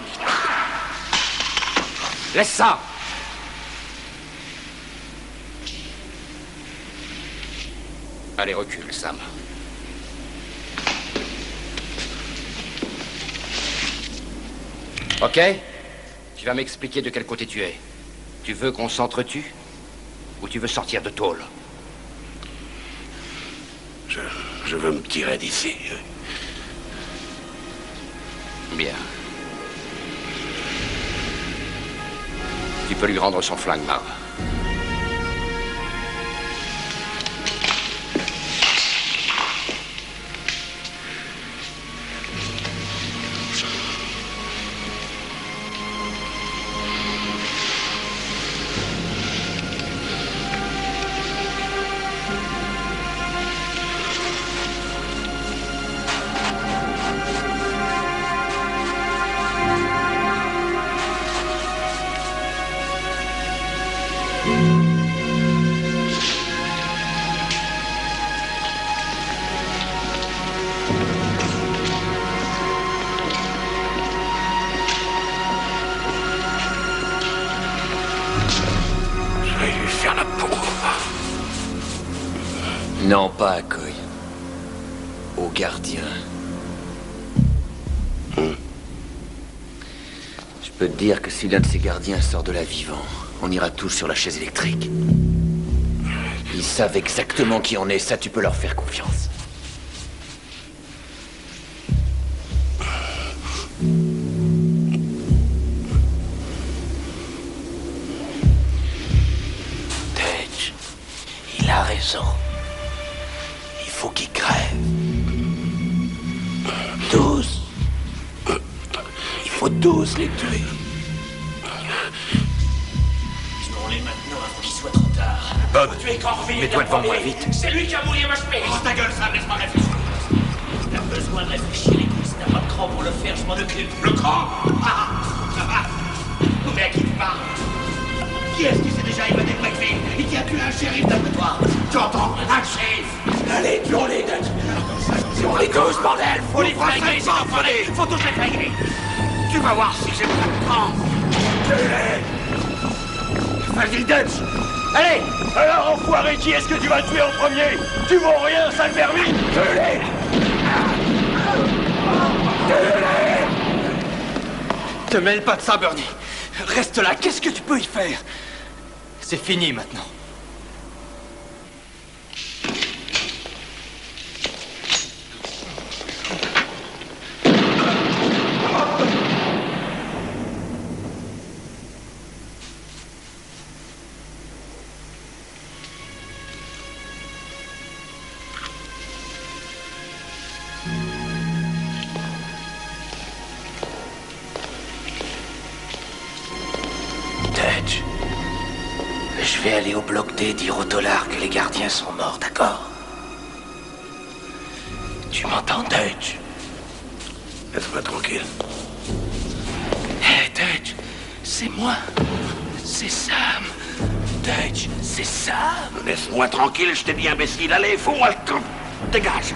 Laisse ça. Allez, recule, Sam. Ok? Tu vas m'expliquer de quel côté tu es. Tu veux qu'on s'entretue? Ou tu veux sortir de tôle? Je veux me tirer d'ici. Bien. Tu peux lui rendre son flingue, Marv. Non, pas à Coy. Au gardien. Je peux te dire que si l'un de ces gardiens sort de là vivant, on ira tous sur la chaise électrique. Ils savent exactement qui on est, ça tu peux leur faire confiance. Tetch, il a raison. Il faut qu'ils crèvent. 12. Il faut 12 les tuer. Tuons-les maintenant avant qu'il soit trop tard. Bob, mets-toi devant moi vite. C'est lui qui a mouillé ma chemise. Oh, ta gueule, ça, laisse-moi réfléchir. T'as besoin de réfléchir, les coups. Si t'as pas de cran pour le faire, je m'en occupe. Le cran? Mais à qui tu parles? Qui est-ce qui s'est déjà évadé de Wakefield et qui a tué un shérif d'après toi? Tu entends? Un shérif? Allez, tuons-les, Dutch. Tuons-les tous, bordel. Faut les flinguer, c'est enfoiré. Faut tous les flinguer. Tu vas voir si j'ai pas de cran. Vas-y, Dutch. Allez. Alors, enfoiré, qui est-ce que tu vas tuer en premier? Tu vaux rien, sale vermine. Te mêle pas de ça, Bernie. Reste là, qu'est-ce que tu peux y faire? C'est fini maintenant. Je vais aller au bloc D dire au dollar que les gardiens sont morts, d'accord? Tu m'entends, Dutch? Laisse-moi tranquille. C'est moi. C'est Sam. Dutch, c'est Sam. Laisse-moi tranquille, je t'ai dit, imbécile. Allez, fous-moi le camp. Dégage.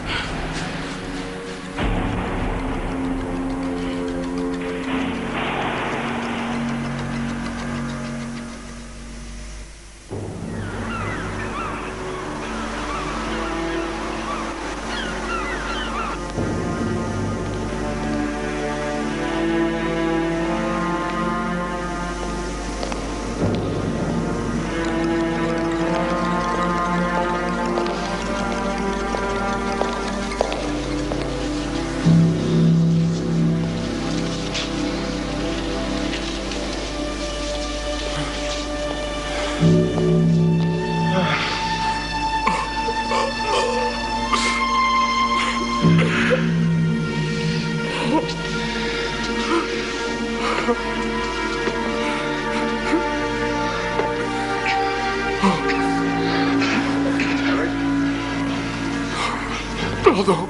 Pardon.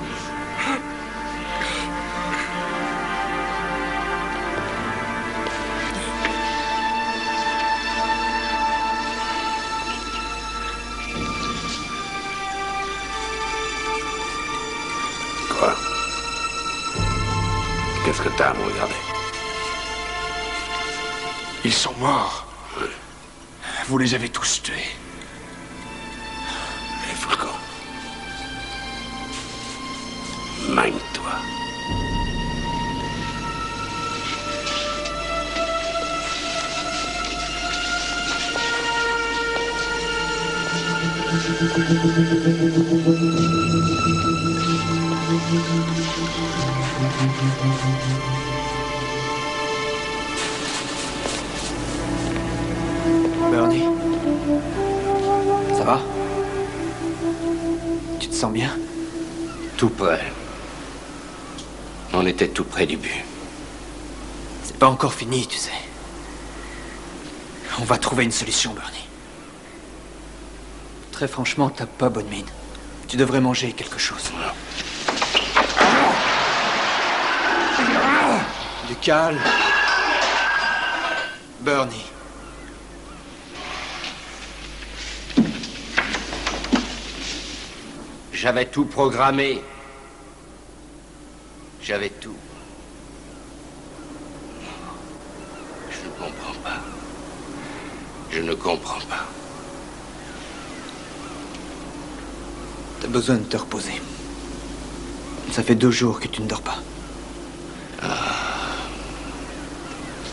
Quoi? Qu'est-ce que t'as à me regarder? Ils sont morts. Vous les avez tous tués. Et Foucault. Mine-toi. Bernie, ça va? Tu te sens bien? Tout près. On était tout près du but. C'est pas encore fini, tu sais. On va trouver une solution, Bernie. Très franchement, t'as pas bonne mine. Tu devrais manger quelque chose. Du calme. Bernie. J'avais tout programmé. J'avais tout. Je ne comprends pas. Je ne comprends pas. T'as besoin de te reposer. Ça fait 2 jours que tu ne dors pas.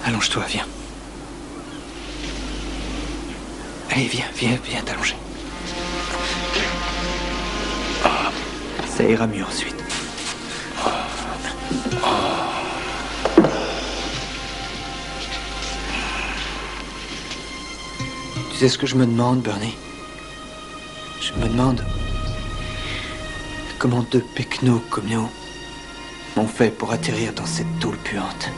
Allonge-toi, viens. Allez, viens t'allonger. Ça ira mieux ensuite. Tu sais ce que je me demande, Bernie? Je me demande comment 2 pecnos comme nous ont fait pour atterrir dans cette tôle puante.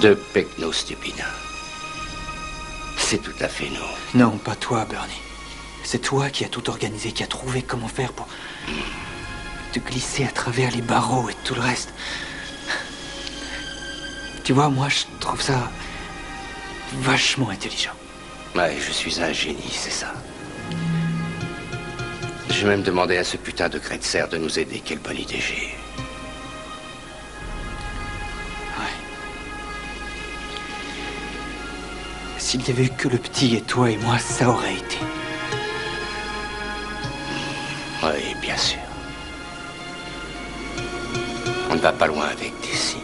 2 pecnos stupides. C'est tout à fait nous. Non, pas toi, Bernie. C'est toi qui as tout organisé, qui as trouvé comment faire pour te glisser à travers les barreaux et tout le reste. Tu vois, moi, je trouve ça vachement intelligent. Ouais, je suis un génie, c'est ça. J'ai même demandé à ce putain de Kretzer de nous aider. Quelle bonne idée j'ai eue. S'il y avait eu que le petit et toi et moi, ça aurait été. Oui, bien sûr. On ne va pas loin avec d'ici.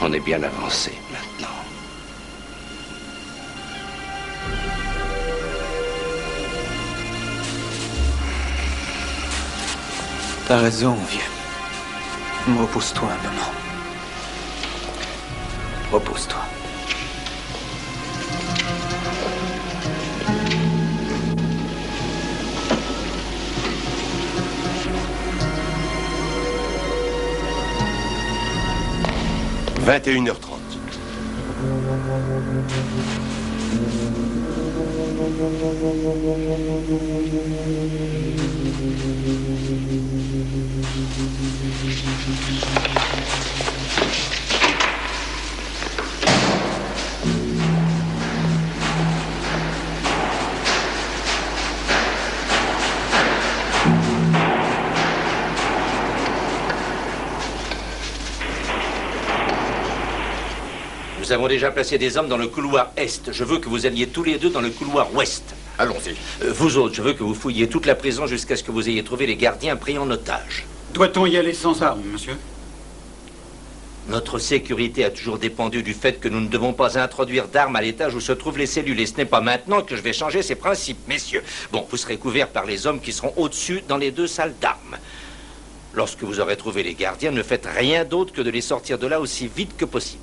On est bien avancé maintenant. T'as raison, vieux. Repose-toi un moment. Repose-toi. « 21h30. Nous avons déjà placé des hommes dans le couloir est. Je veux que vous alliez tous les deux dans le couloir ouest. Allons-y. Vous autres, je veux que vous fouilliez toute la prison jusqu'à ce que vous ayez trouvé les gardiens pris en otage. Doit-on y aller sans armes, monsieur? Notre sécurité a toujours dépendu du fait que nous ne devons pas introduire d'armes à l'étage où se trouvent les cellules. Et ce n'est pas maintenant que je vais changer ces principes, messieurs. Bon, vous serez couverts par les hommes qui seront au-dessus dans les 2 salles d'armes. Lorsque vous aurez trouvé les gardiens, ne faites rien d'autre que de les sortir de là aussi vite que possible.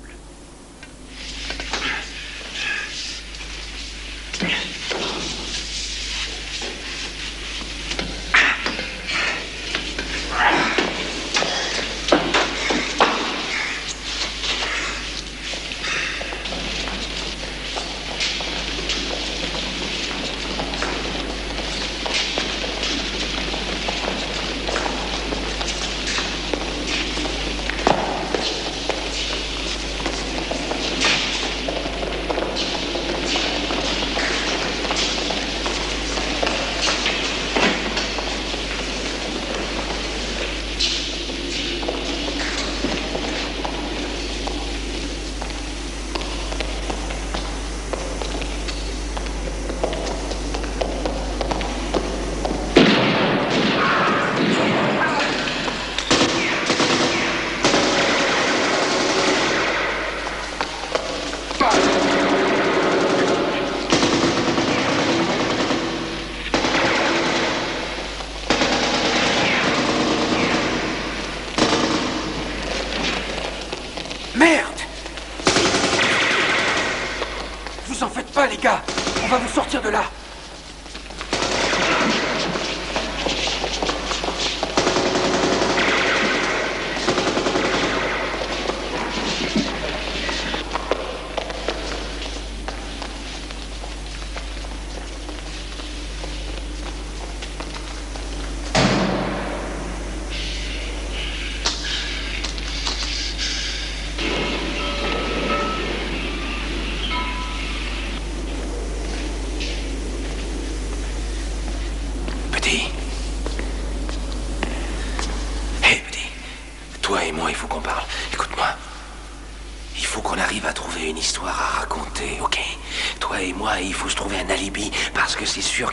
Les gars, on va vous sortir de là.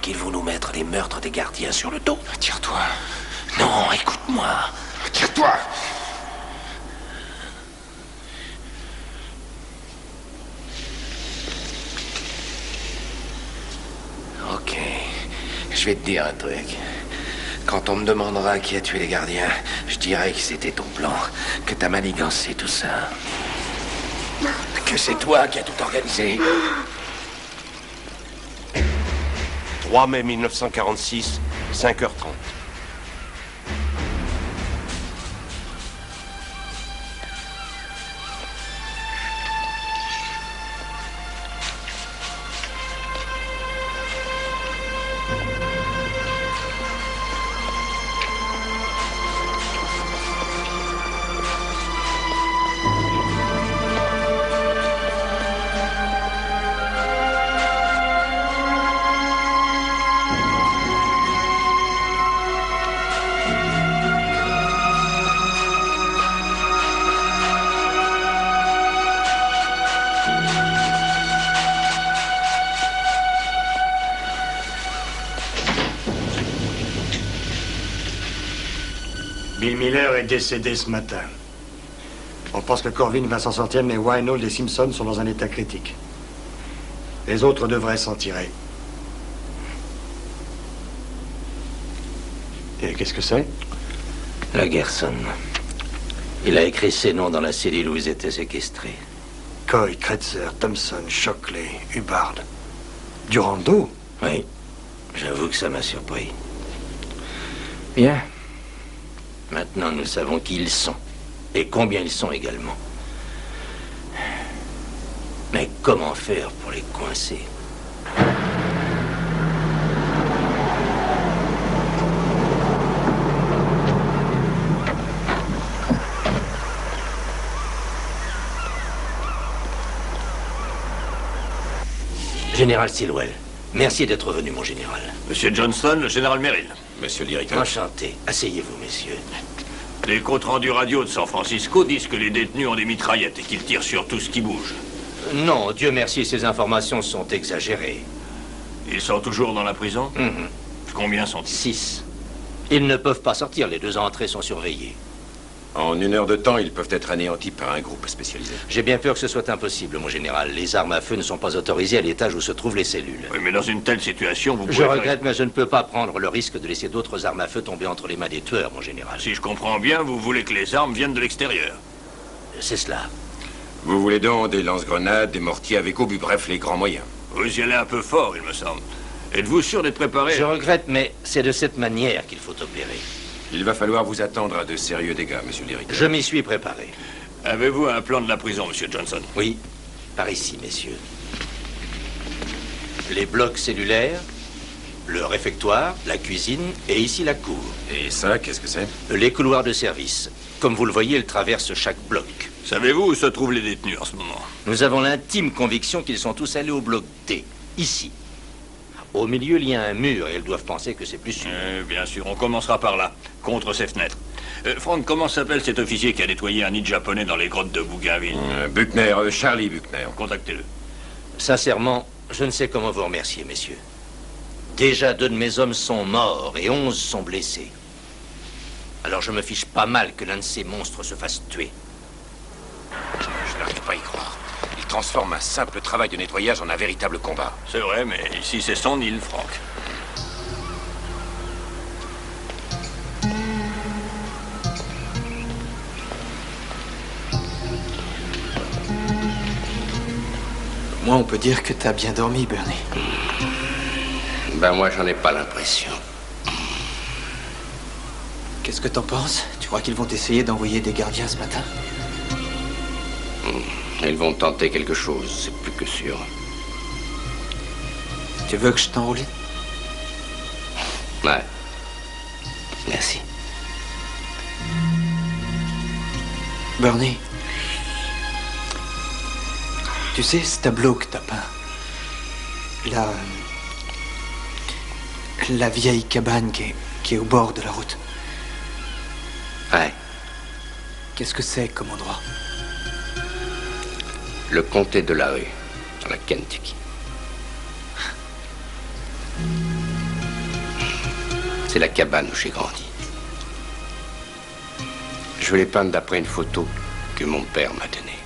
Qu'ils vont nous mettre les meurtres des gardiens sur le dos. Tire-toi. Non, écoute-moi. Tire-toi. Ok. Je vais te dire un truc. Quand on me demandera qui a tué les gardiens, je dirai que c'était ton plan, que t'as manigancé tout ça. Que c'est toi qui as tout organisé. 3 mai 1946, 5h30. Bill Miller est décédé ce matin. On pense que Corvin va s'en sortir, mais Winehold et Simpson sont dans un état critique. Les autres devraient s'en tirer. Et qu'est-ce que c'est? La Gerson. Il a écrit ses noms dans la cellule où ils étaient séquestrés. Coy, Kretzer, Thompson, Shockley, Hubbard. Durando? Oui. J'avoue que ça m'a surpris. Bien. Maintenant, nous savons qui ils sont. Et combien ils sont également. Mais comment faire pour les coincer? Général Stilwell, merci d'être venu, mon général. Monsieur Johnston, le général Merrill. Monsieur le directeur. Enchanté. Asseyez-vous, messieurs. Les comptes rendus radio de San Francisco disent que les détenus ont des mitraillettes et qu'ils tirent sur tout ce qui bouge. Non, Dieu merci, ces informations sont exagérées. Ils sont toujours dans la prison? Combien sont-ils? 6. Ils ne peuvent pas sortir, les 2 entrées sont surveillées. En 1 heure de temps, ils peuvent être anéantis par un groupe spécialisé. J'ai bien peur que ce soit impossible, mon général. Les armes à feu ne sont pas autorisées à l'étage où se trouvent les cellules. Oui, mais dans une telle situation, vous pouvez... Je regrette, mais je ne peux pas prendre le risque de laisser d'autres armes à feu tomber entre les mains des tueurs, mon général. Si je comprends bien, vous voulez que les armes viennent de l'extérieur. C'est cela. Vous voulez donc des lance-grenades, des mortiers avec obus, bref, les grands moyens. Vous y allez un peu fort, il me semble. Êtes-vous sûr d'être préparé? Je regrette, mais c'est de cette manière qu'il faut opérer. Il va falloir vous attendre à de sérieux dégâts, monsieur le directeur. Je m'y suis préparé. Avez-vous un plan de la prison, monsieur Johnson? Oui, par ici, messieurs. Les blocs cellulaires, le réfectoire, la cuisine et ici la cour. Et ça, qu'est-ce que c'est? Les couloirs de service. Comme vous le voyez, ils traversent chaque bloc. Savez-vous où se trouvent les détenus en ce moment? Nous avons l'intime conviction qu'ils sont tous allés au bloc D, ici. Au milieu, il y a un mur et ils doivent penser que c'est plus sûr. Bien sûr, on commencera par là, contre ces fenêtres. Franck, comment s'appelle cet officier qui a nettoyé un nid japonais dans les grottes de Bougainville? Buckner, Charlie Buckner. Contactez-le. Sincèrement, je ne sais comment vous remercier, messieurs. Déjà 2 de mes hommes sont morts et 11 sont blessés. Alors je me fiche pas mal que l'un de ces monstres se fasse tuer. Je n'arrive pas à y croire. Il transforme un simple travail de nettoyage en un véritable combat. C'est vrai, mais ici c'est son île, Franck. Moi, on peut dire que t'as bien dormi, Bernie. Ben moi, j'en ai pas l'impression. Qu'est-ce que t'en penses? Tu crois qu'ils vont essayer d'envoyer des gardiens ce matin? Ils vont tenter quelque chose, c'est plus que sûr. Tu veux que je t'enroule? Ouais. Merci. Bernie, tu sais ce tableau que t'as peint? La vieille cabane qui est au bord de la route. Ouais. Qu'est-ce que c'est comme endroit? Le comté de la rue, dans la Kentucky. C'est la cabane où j'ai grandi. Je l'ai peinte d'après une photo que mon père m'a donnée.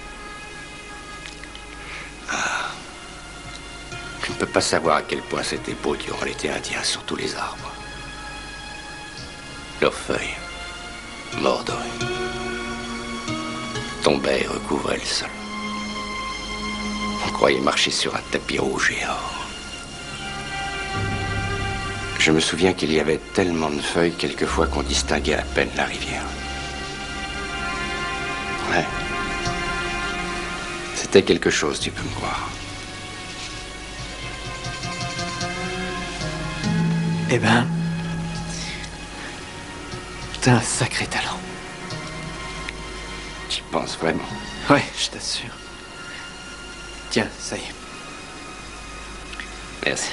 Ah. Je ne peux pas savoir à quel point c'était beau durant l'été indien, sur tous les arbres. Leurs feuilles, mordorées, tombaient et recouvraient le sol. On croyait marcher sur un tapis rouge et or. Je me souviens qu'il y avait tellement de feuilles quelquefois qu'on distinguait à peine la rivière. Ouais. C'était quelque chose, tu peux me croire. Eh ben, t'as un sacré talent. Tu penses vraiment? Ouais, je t'assure. Tiens, ça y est. Merci.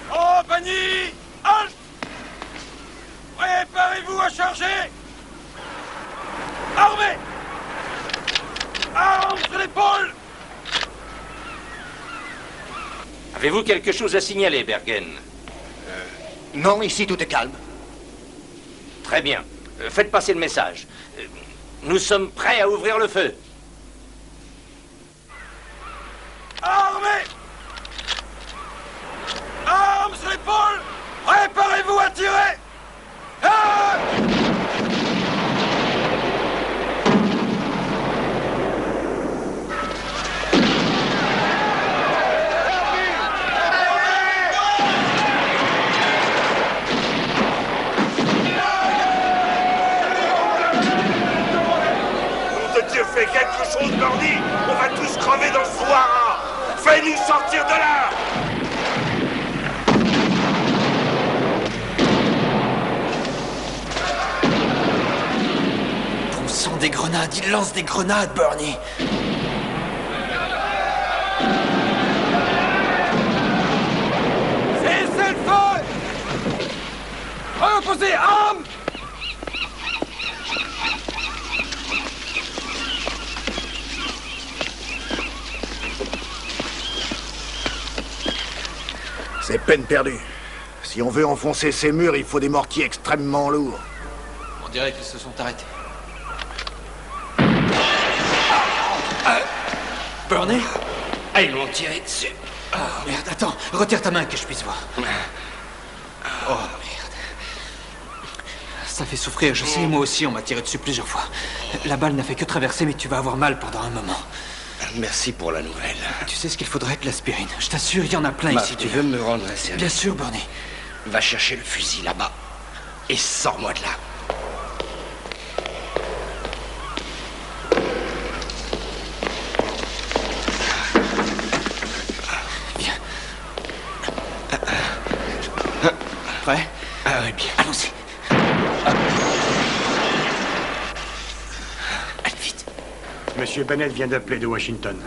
Compagnie, halte! Préparez-vous à charger! Armés! Armes sur l'épaule! Avez-vous quelque chose à signaler, Bergen? Non, ici tout est calme. Très bien. Faites passer le message. Nous sommes prêts à ouvrir le feu. Armés! Armes sur l'épaule! Préparez-vous à tirer! Ah! Dieu, fais quelque chose, Gordy! On va tous crever dans ce Sahara! Fais-nous sortir de là! sont des grenades. Ils lancent des grenades, Bernie. Cessez le feu! Reposez, armes! C'est peine perdue. Si on veut enfoncer ces murs, il faut des mortiers extrêmement lourds. On dirait qu'ils se sont arrêtés. Bernie? Ah, ils m'ont tiré dessus. Oh, merde, attends. Retire ta main que je puisse voir. Oh, merde. Ça fait souffrir, je sais, moi aussi, on m'a tiré dessus plusieurs fois. La balle n'a fait que traverser, mais tu vas avoir mal pendant un moment. Merci pour la nouvelle. Tu sais ce qu'il faudrait être l'aspirine. Je t'assure, il y en a plein ici. Tu veux me rendre un service? Bien sûr, Bernie. Va chercher le fusil là-bas et sors-moi de là. Viens. Prêt? Ah oui, bien. Allons-y. Allez, vite. Monsieur Bennett vient d'appeler de Washington.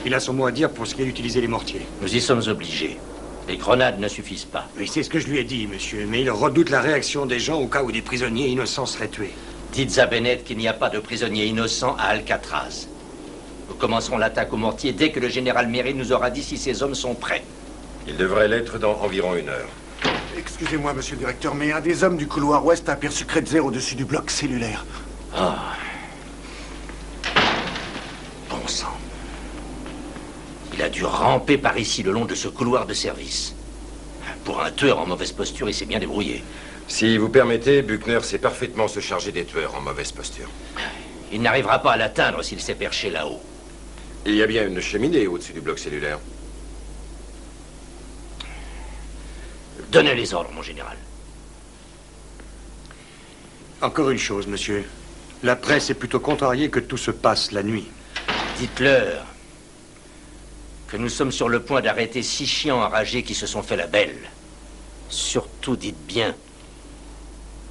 Il a son mot à dire pour ce qui est d'utiliser les mortiers. Nous y sommes obligés. Les grenades ne suffisent pas. Oui, c'est ce que je lui ai dit, monsieur, mais il redoute la réaction des gens au cas où des prisonniers innocents seraient tués. Dites à Bennett qu'il n'y a pas de prisonniers innocents à Alcatraz. Nous commencerons l'attaque au mortier dès que le général Merry nous aura dit si ces hommes sont prêts. Il devrait l'être dans environ 1 heure. Excusez-moi, monsieur le directeur, mais un des hommes du couloir ouest a aperçu Kretzer au-dessus du bloc cellulaire. Ah. Bon sang. Il a dû ramper par ici le long de ce couloir de service. Pour un tueur en mauvaise posture, il s'est bien débrouillé. Si vous permettez, Buckner sait parfaitement se charger des tueurs en mauvaise posture. Il n'arrivera pas à l'atteindre s'il s'est perché là-haut. Il y a bien une cheminée au-dessus du bloc cellulaire. Donnez les ordres, mon général. Encore une chose, monsieur. La presse est plutôt contrariée que tout se passe la nuit. Dites-leur que nous sommes sur le point d'arrêter 6 chiens enragés qui se sont fait la belle. Surtout, dites bien,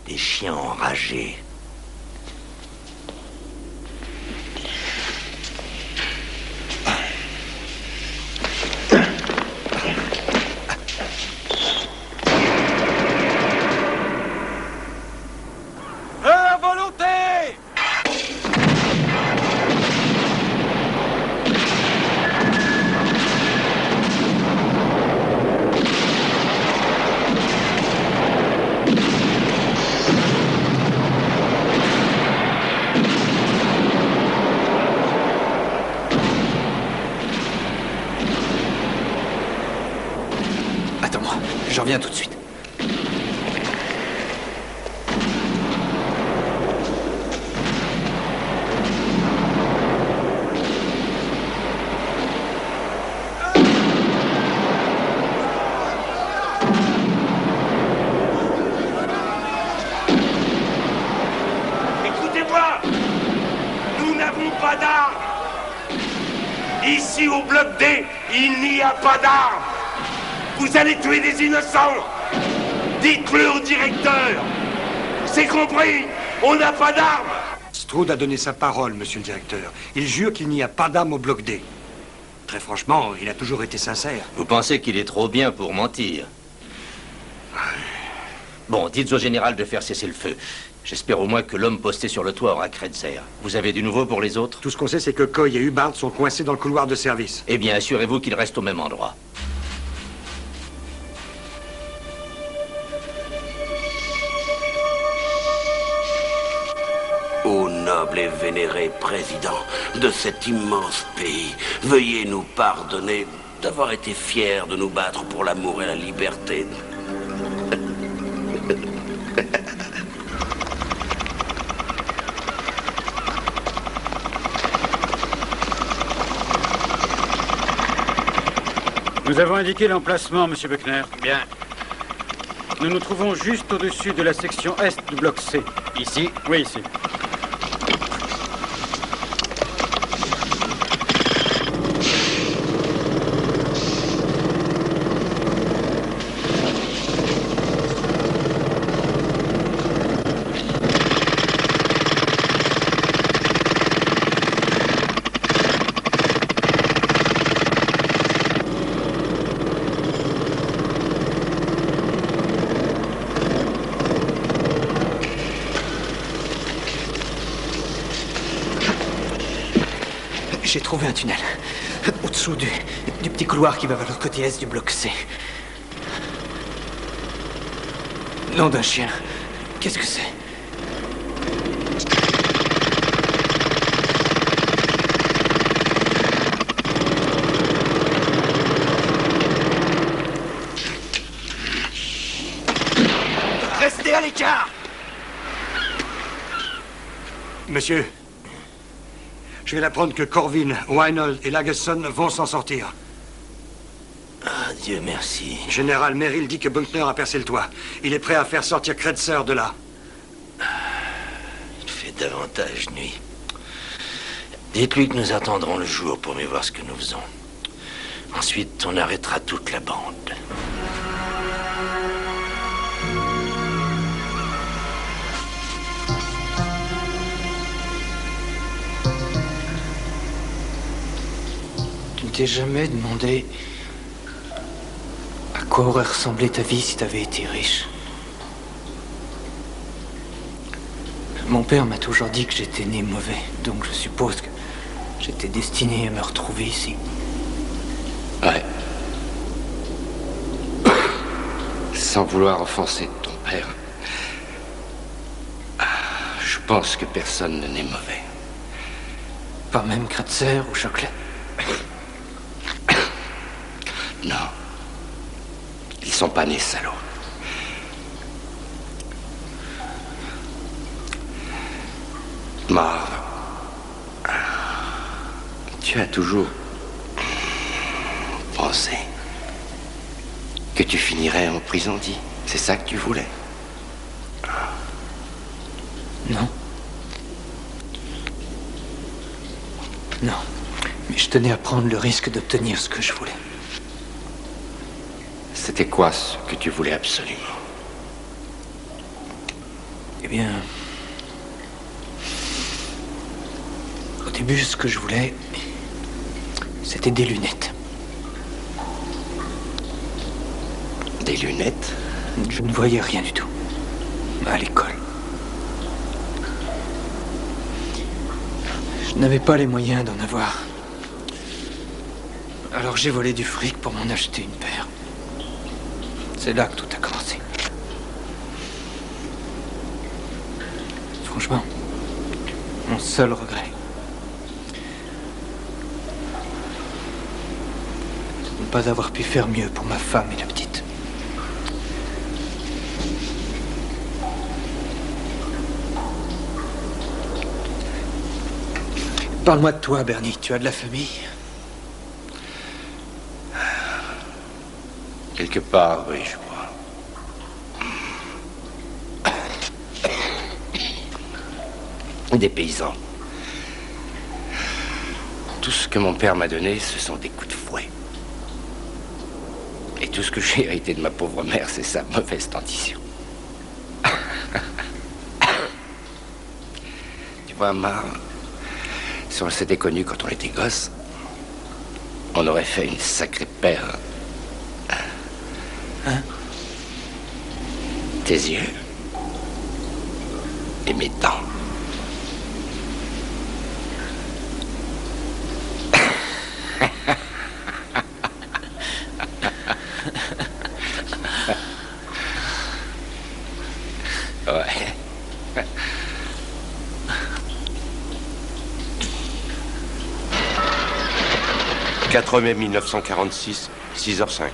des chiens enragés. À volonté! Attends-moi, je reviens tout de suite. Écoutez-moi! Nous n'avons pas d'armes! Ici, au bloc D, il n'y a pas d'armes! Vous allez tuer des innocents! Dites-le au directeur! C'est compris! On n'a pas d'armes! Stroud a donné sa parole, monsieur le directeur. Il jure qu'il n'y a pas d'armes au bloc D. Très franchement, il a toujours été sincère. Vous pensez qu'il est trop bien pour mentir? Bon, dites au général de faire cesser le feu. J'espère au moins que l'homme posté sur le toit aura Kretzer. Vous avez du nouveau pour les autres? Tout ce qu'on sait, c'est que Coy et Hubbard sont coincés dans le couloir de service. Eh bien, assurez-vous qu'ils restent au même endroit. Ô noble et vénéré président de cet immense pays, veuillez nous pardonner d'avoir été fiers de nous battre pour l'amour et la liberté. Nous avons indiqué l'emplacement, monsieur Buckner. Bien. Nous nous trouvons juste au-dessus de la section est du bloc C. Ici? Oui, ici. J'ai trouvé un tunnel. Au-dessous du petit couloir qui va vers le côté est du bloc C. Nom d'un chien. Qu'est-ce que c'est? Restez à l'écart! Monsieur, je viens d'apprendre que Corvin, Weinhold et Lagesson vont s'en sortir. Ah, Dieu merci. Général Merrill dit que Bunkner a percé le toit. Il est prêt à faire sortir Kretzer de là. Il fait davantage nuit. Dites-lui que nous attendrons le jour pour mieux voir ce que nous faisons. Ensuite, on arrêtera toute la bande. Tu ne t'es jamais demandé à quoi aurait ressemblé ta vie si t'avais été riche? Mon père m'a toujours dit que j'étais né mauvais, donc je suppose que j'étais destiné à me retrouver ici. Ouais. Sans vouloir offenser ton père, je pense que personne ne naît mauvais. Pas même Kretzer ou Chocolat? Non. Ils sont pas nés salauds. Marv, tu as toujours pensé que tu finirais en prison, dis. C'est ça que tu voulais? Non. Non. Mais je tenais à prendre le risque d'obtenir ce que je voulais. C'était quoi ce que tu voulais absolument? Eh bien... Au début, ce que je voulais, c'était des lunettes. Des lunettes? Je ne voyais rien du tout. À l'école. Je n'avais pas les moyens d'en avoir. Alors j'ai volé du fric pour m'en acheter une paire. C'est là que tout a commencé. Franchement, mon seul regret, c'est de ne pas avoir pu faire mieux pour ma femme et la petite. Parle-moi de toi, Bernie. Tu as de la famille? Quelque part, oui, je crois. Des paysans. Tout ce que mon père m'a donné, ce sont des coups de fouet. Et tout ce que j'ai hérité de ma pauvre mère, c'est sa mauvaise dentition. Tu vois, Marv, si on s'était connus quand on était gosse, on aurait fait une sacrée paire. Hein? Tes yeux et mes dents. Ouais. 4 mai 1946, 6h05.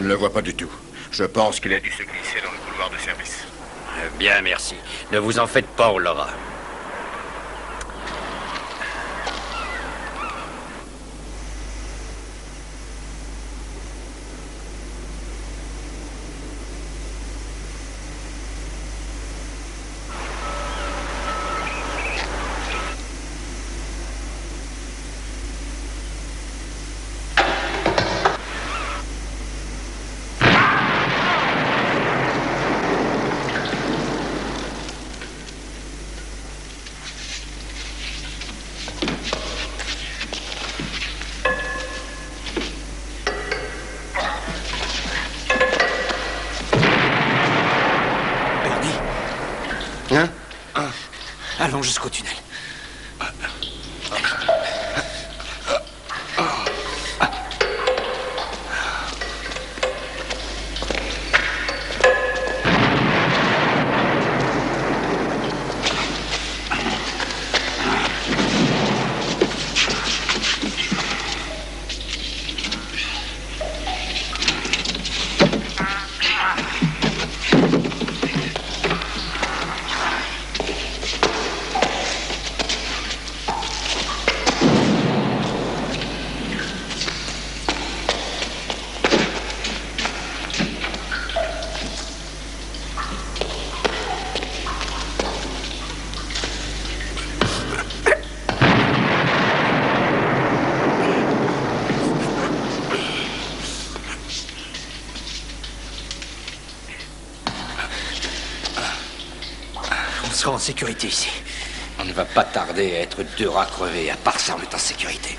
le vois pas du tout. Je pense qu'il a dû se glisser dans le couloir de service. Bien, merci. Ne vous en faites pas, on l'aura. Allons jusqu'au tunnel. On sera en sécurité ici. On ne va pas tarder à être deux rats crevés. À part ça, on est en sécurité.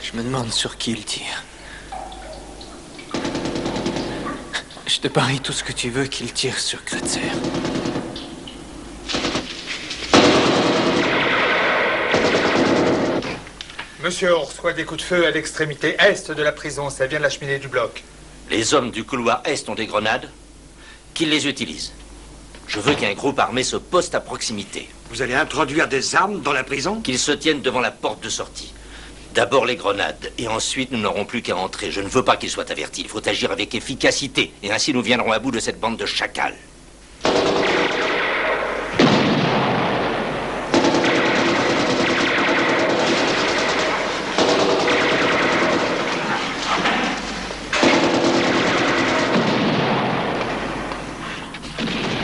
Je me demande sur qui il tire. Je te parie tout ce que tu veux qu'il tire sur Kretzer. Monsieur, on reçoit des coups de feu à l'extrémité est de la prison. Ça vient de la cheminée du bloc. Les hommes du couloir Est ont des grenades. Qu'ils les utilisent. Je veux qu'un groupe armé se poste à proximité. Vous allez introduire des armes dans la prison? Qu'ils se tiennent devant la porte de sortie. D'abord les grenades, et ensuite nous n'aurons plus qu'à entrer. Je ne veux pas qu'ils soient avertis. Il faut agir avec efficacité, et ainsi nous viendrons à bout de cette bande de chacals.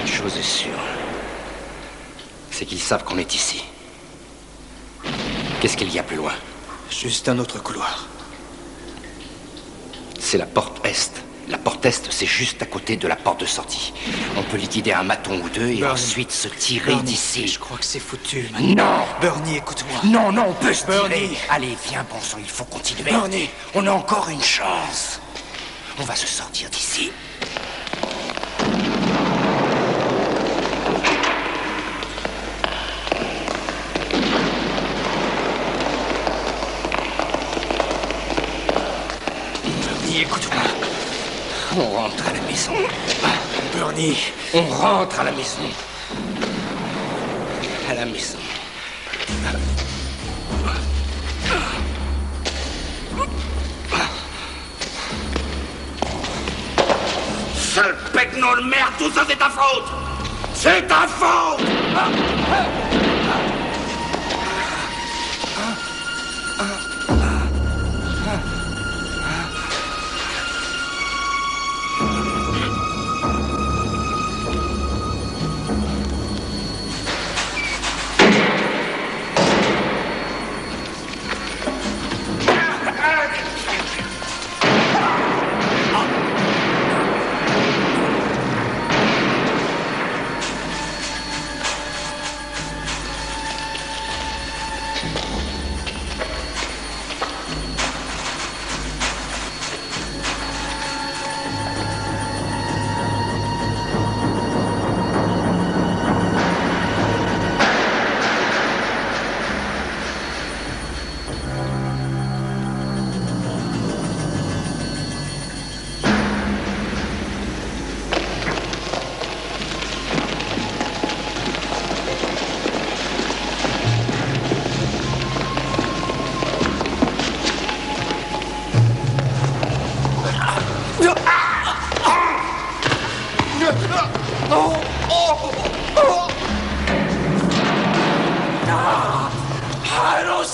Une chose est sûre, c'est qu'ils savent qu'on est ici. Qu'est-ce qu'il y a plus loin? Juste un autre couloir. C'est la porte Est. La porte Est, c'est juste à côté de la porte de sortie. On peut liquider un maton ou deux et ensuite se tirer d'ici. Je crois que c'est foutu. Non! Bernie, écoute-moi. Non, non, on peut se tirer. Bernie. Allez, viens, bon sang, il faut continuer. Bernie. On a encore une chance. On va se sortir d'ici. Écoute-moi. On rentre à la maison. Bernie. On rentre à la maison. À la maison. Sale pecno de merde, tout ça c'est ta faute! C'est ta faute!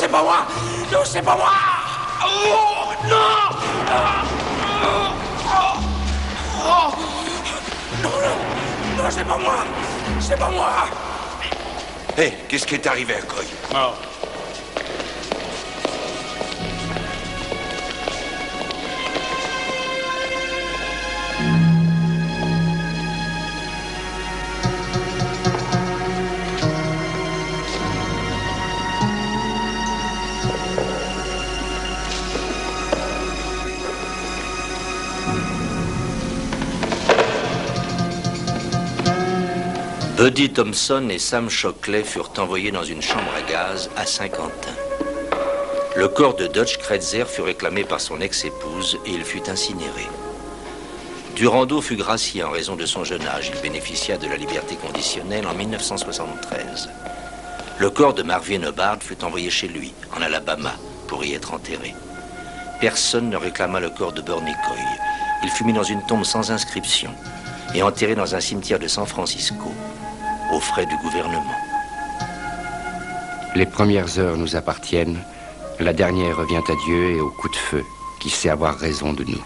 c'est pas moi! Non, c'est pas moi! Oh, non! Non, non, c'est pas moi! C'est pas moi! Hé, qu'est-ce qui est arrivé à Coy? Mort. Buddy Thompson et Sam Shockley furent envoyés dans une chambre à gaz à Saint-Quentin. Le corps de Dutch Kretzer fut réclamé par son ex-épouse et il fut incinéré. Durando fut gracié en raison de son jeune âge. Il bénéficia de la liberté conditionnelle en 1973. Le corps de Marvin Hubbard fut envoyé chez lui, en Alabama, pour y être enterré. Personne ne réclama le corps de Bernie Coy. Il fut mis dans une tombe sans inscription et enterré dans un cimetière de San Francisco, aux frais du gouvernement. Les premières heures nous appartiennent, la dernière revient à Dieu et au coup de feu qui sait avoir raison de nous.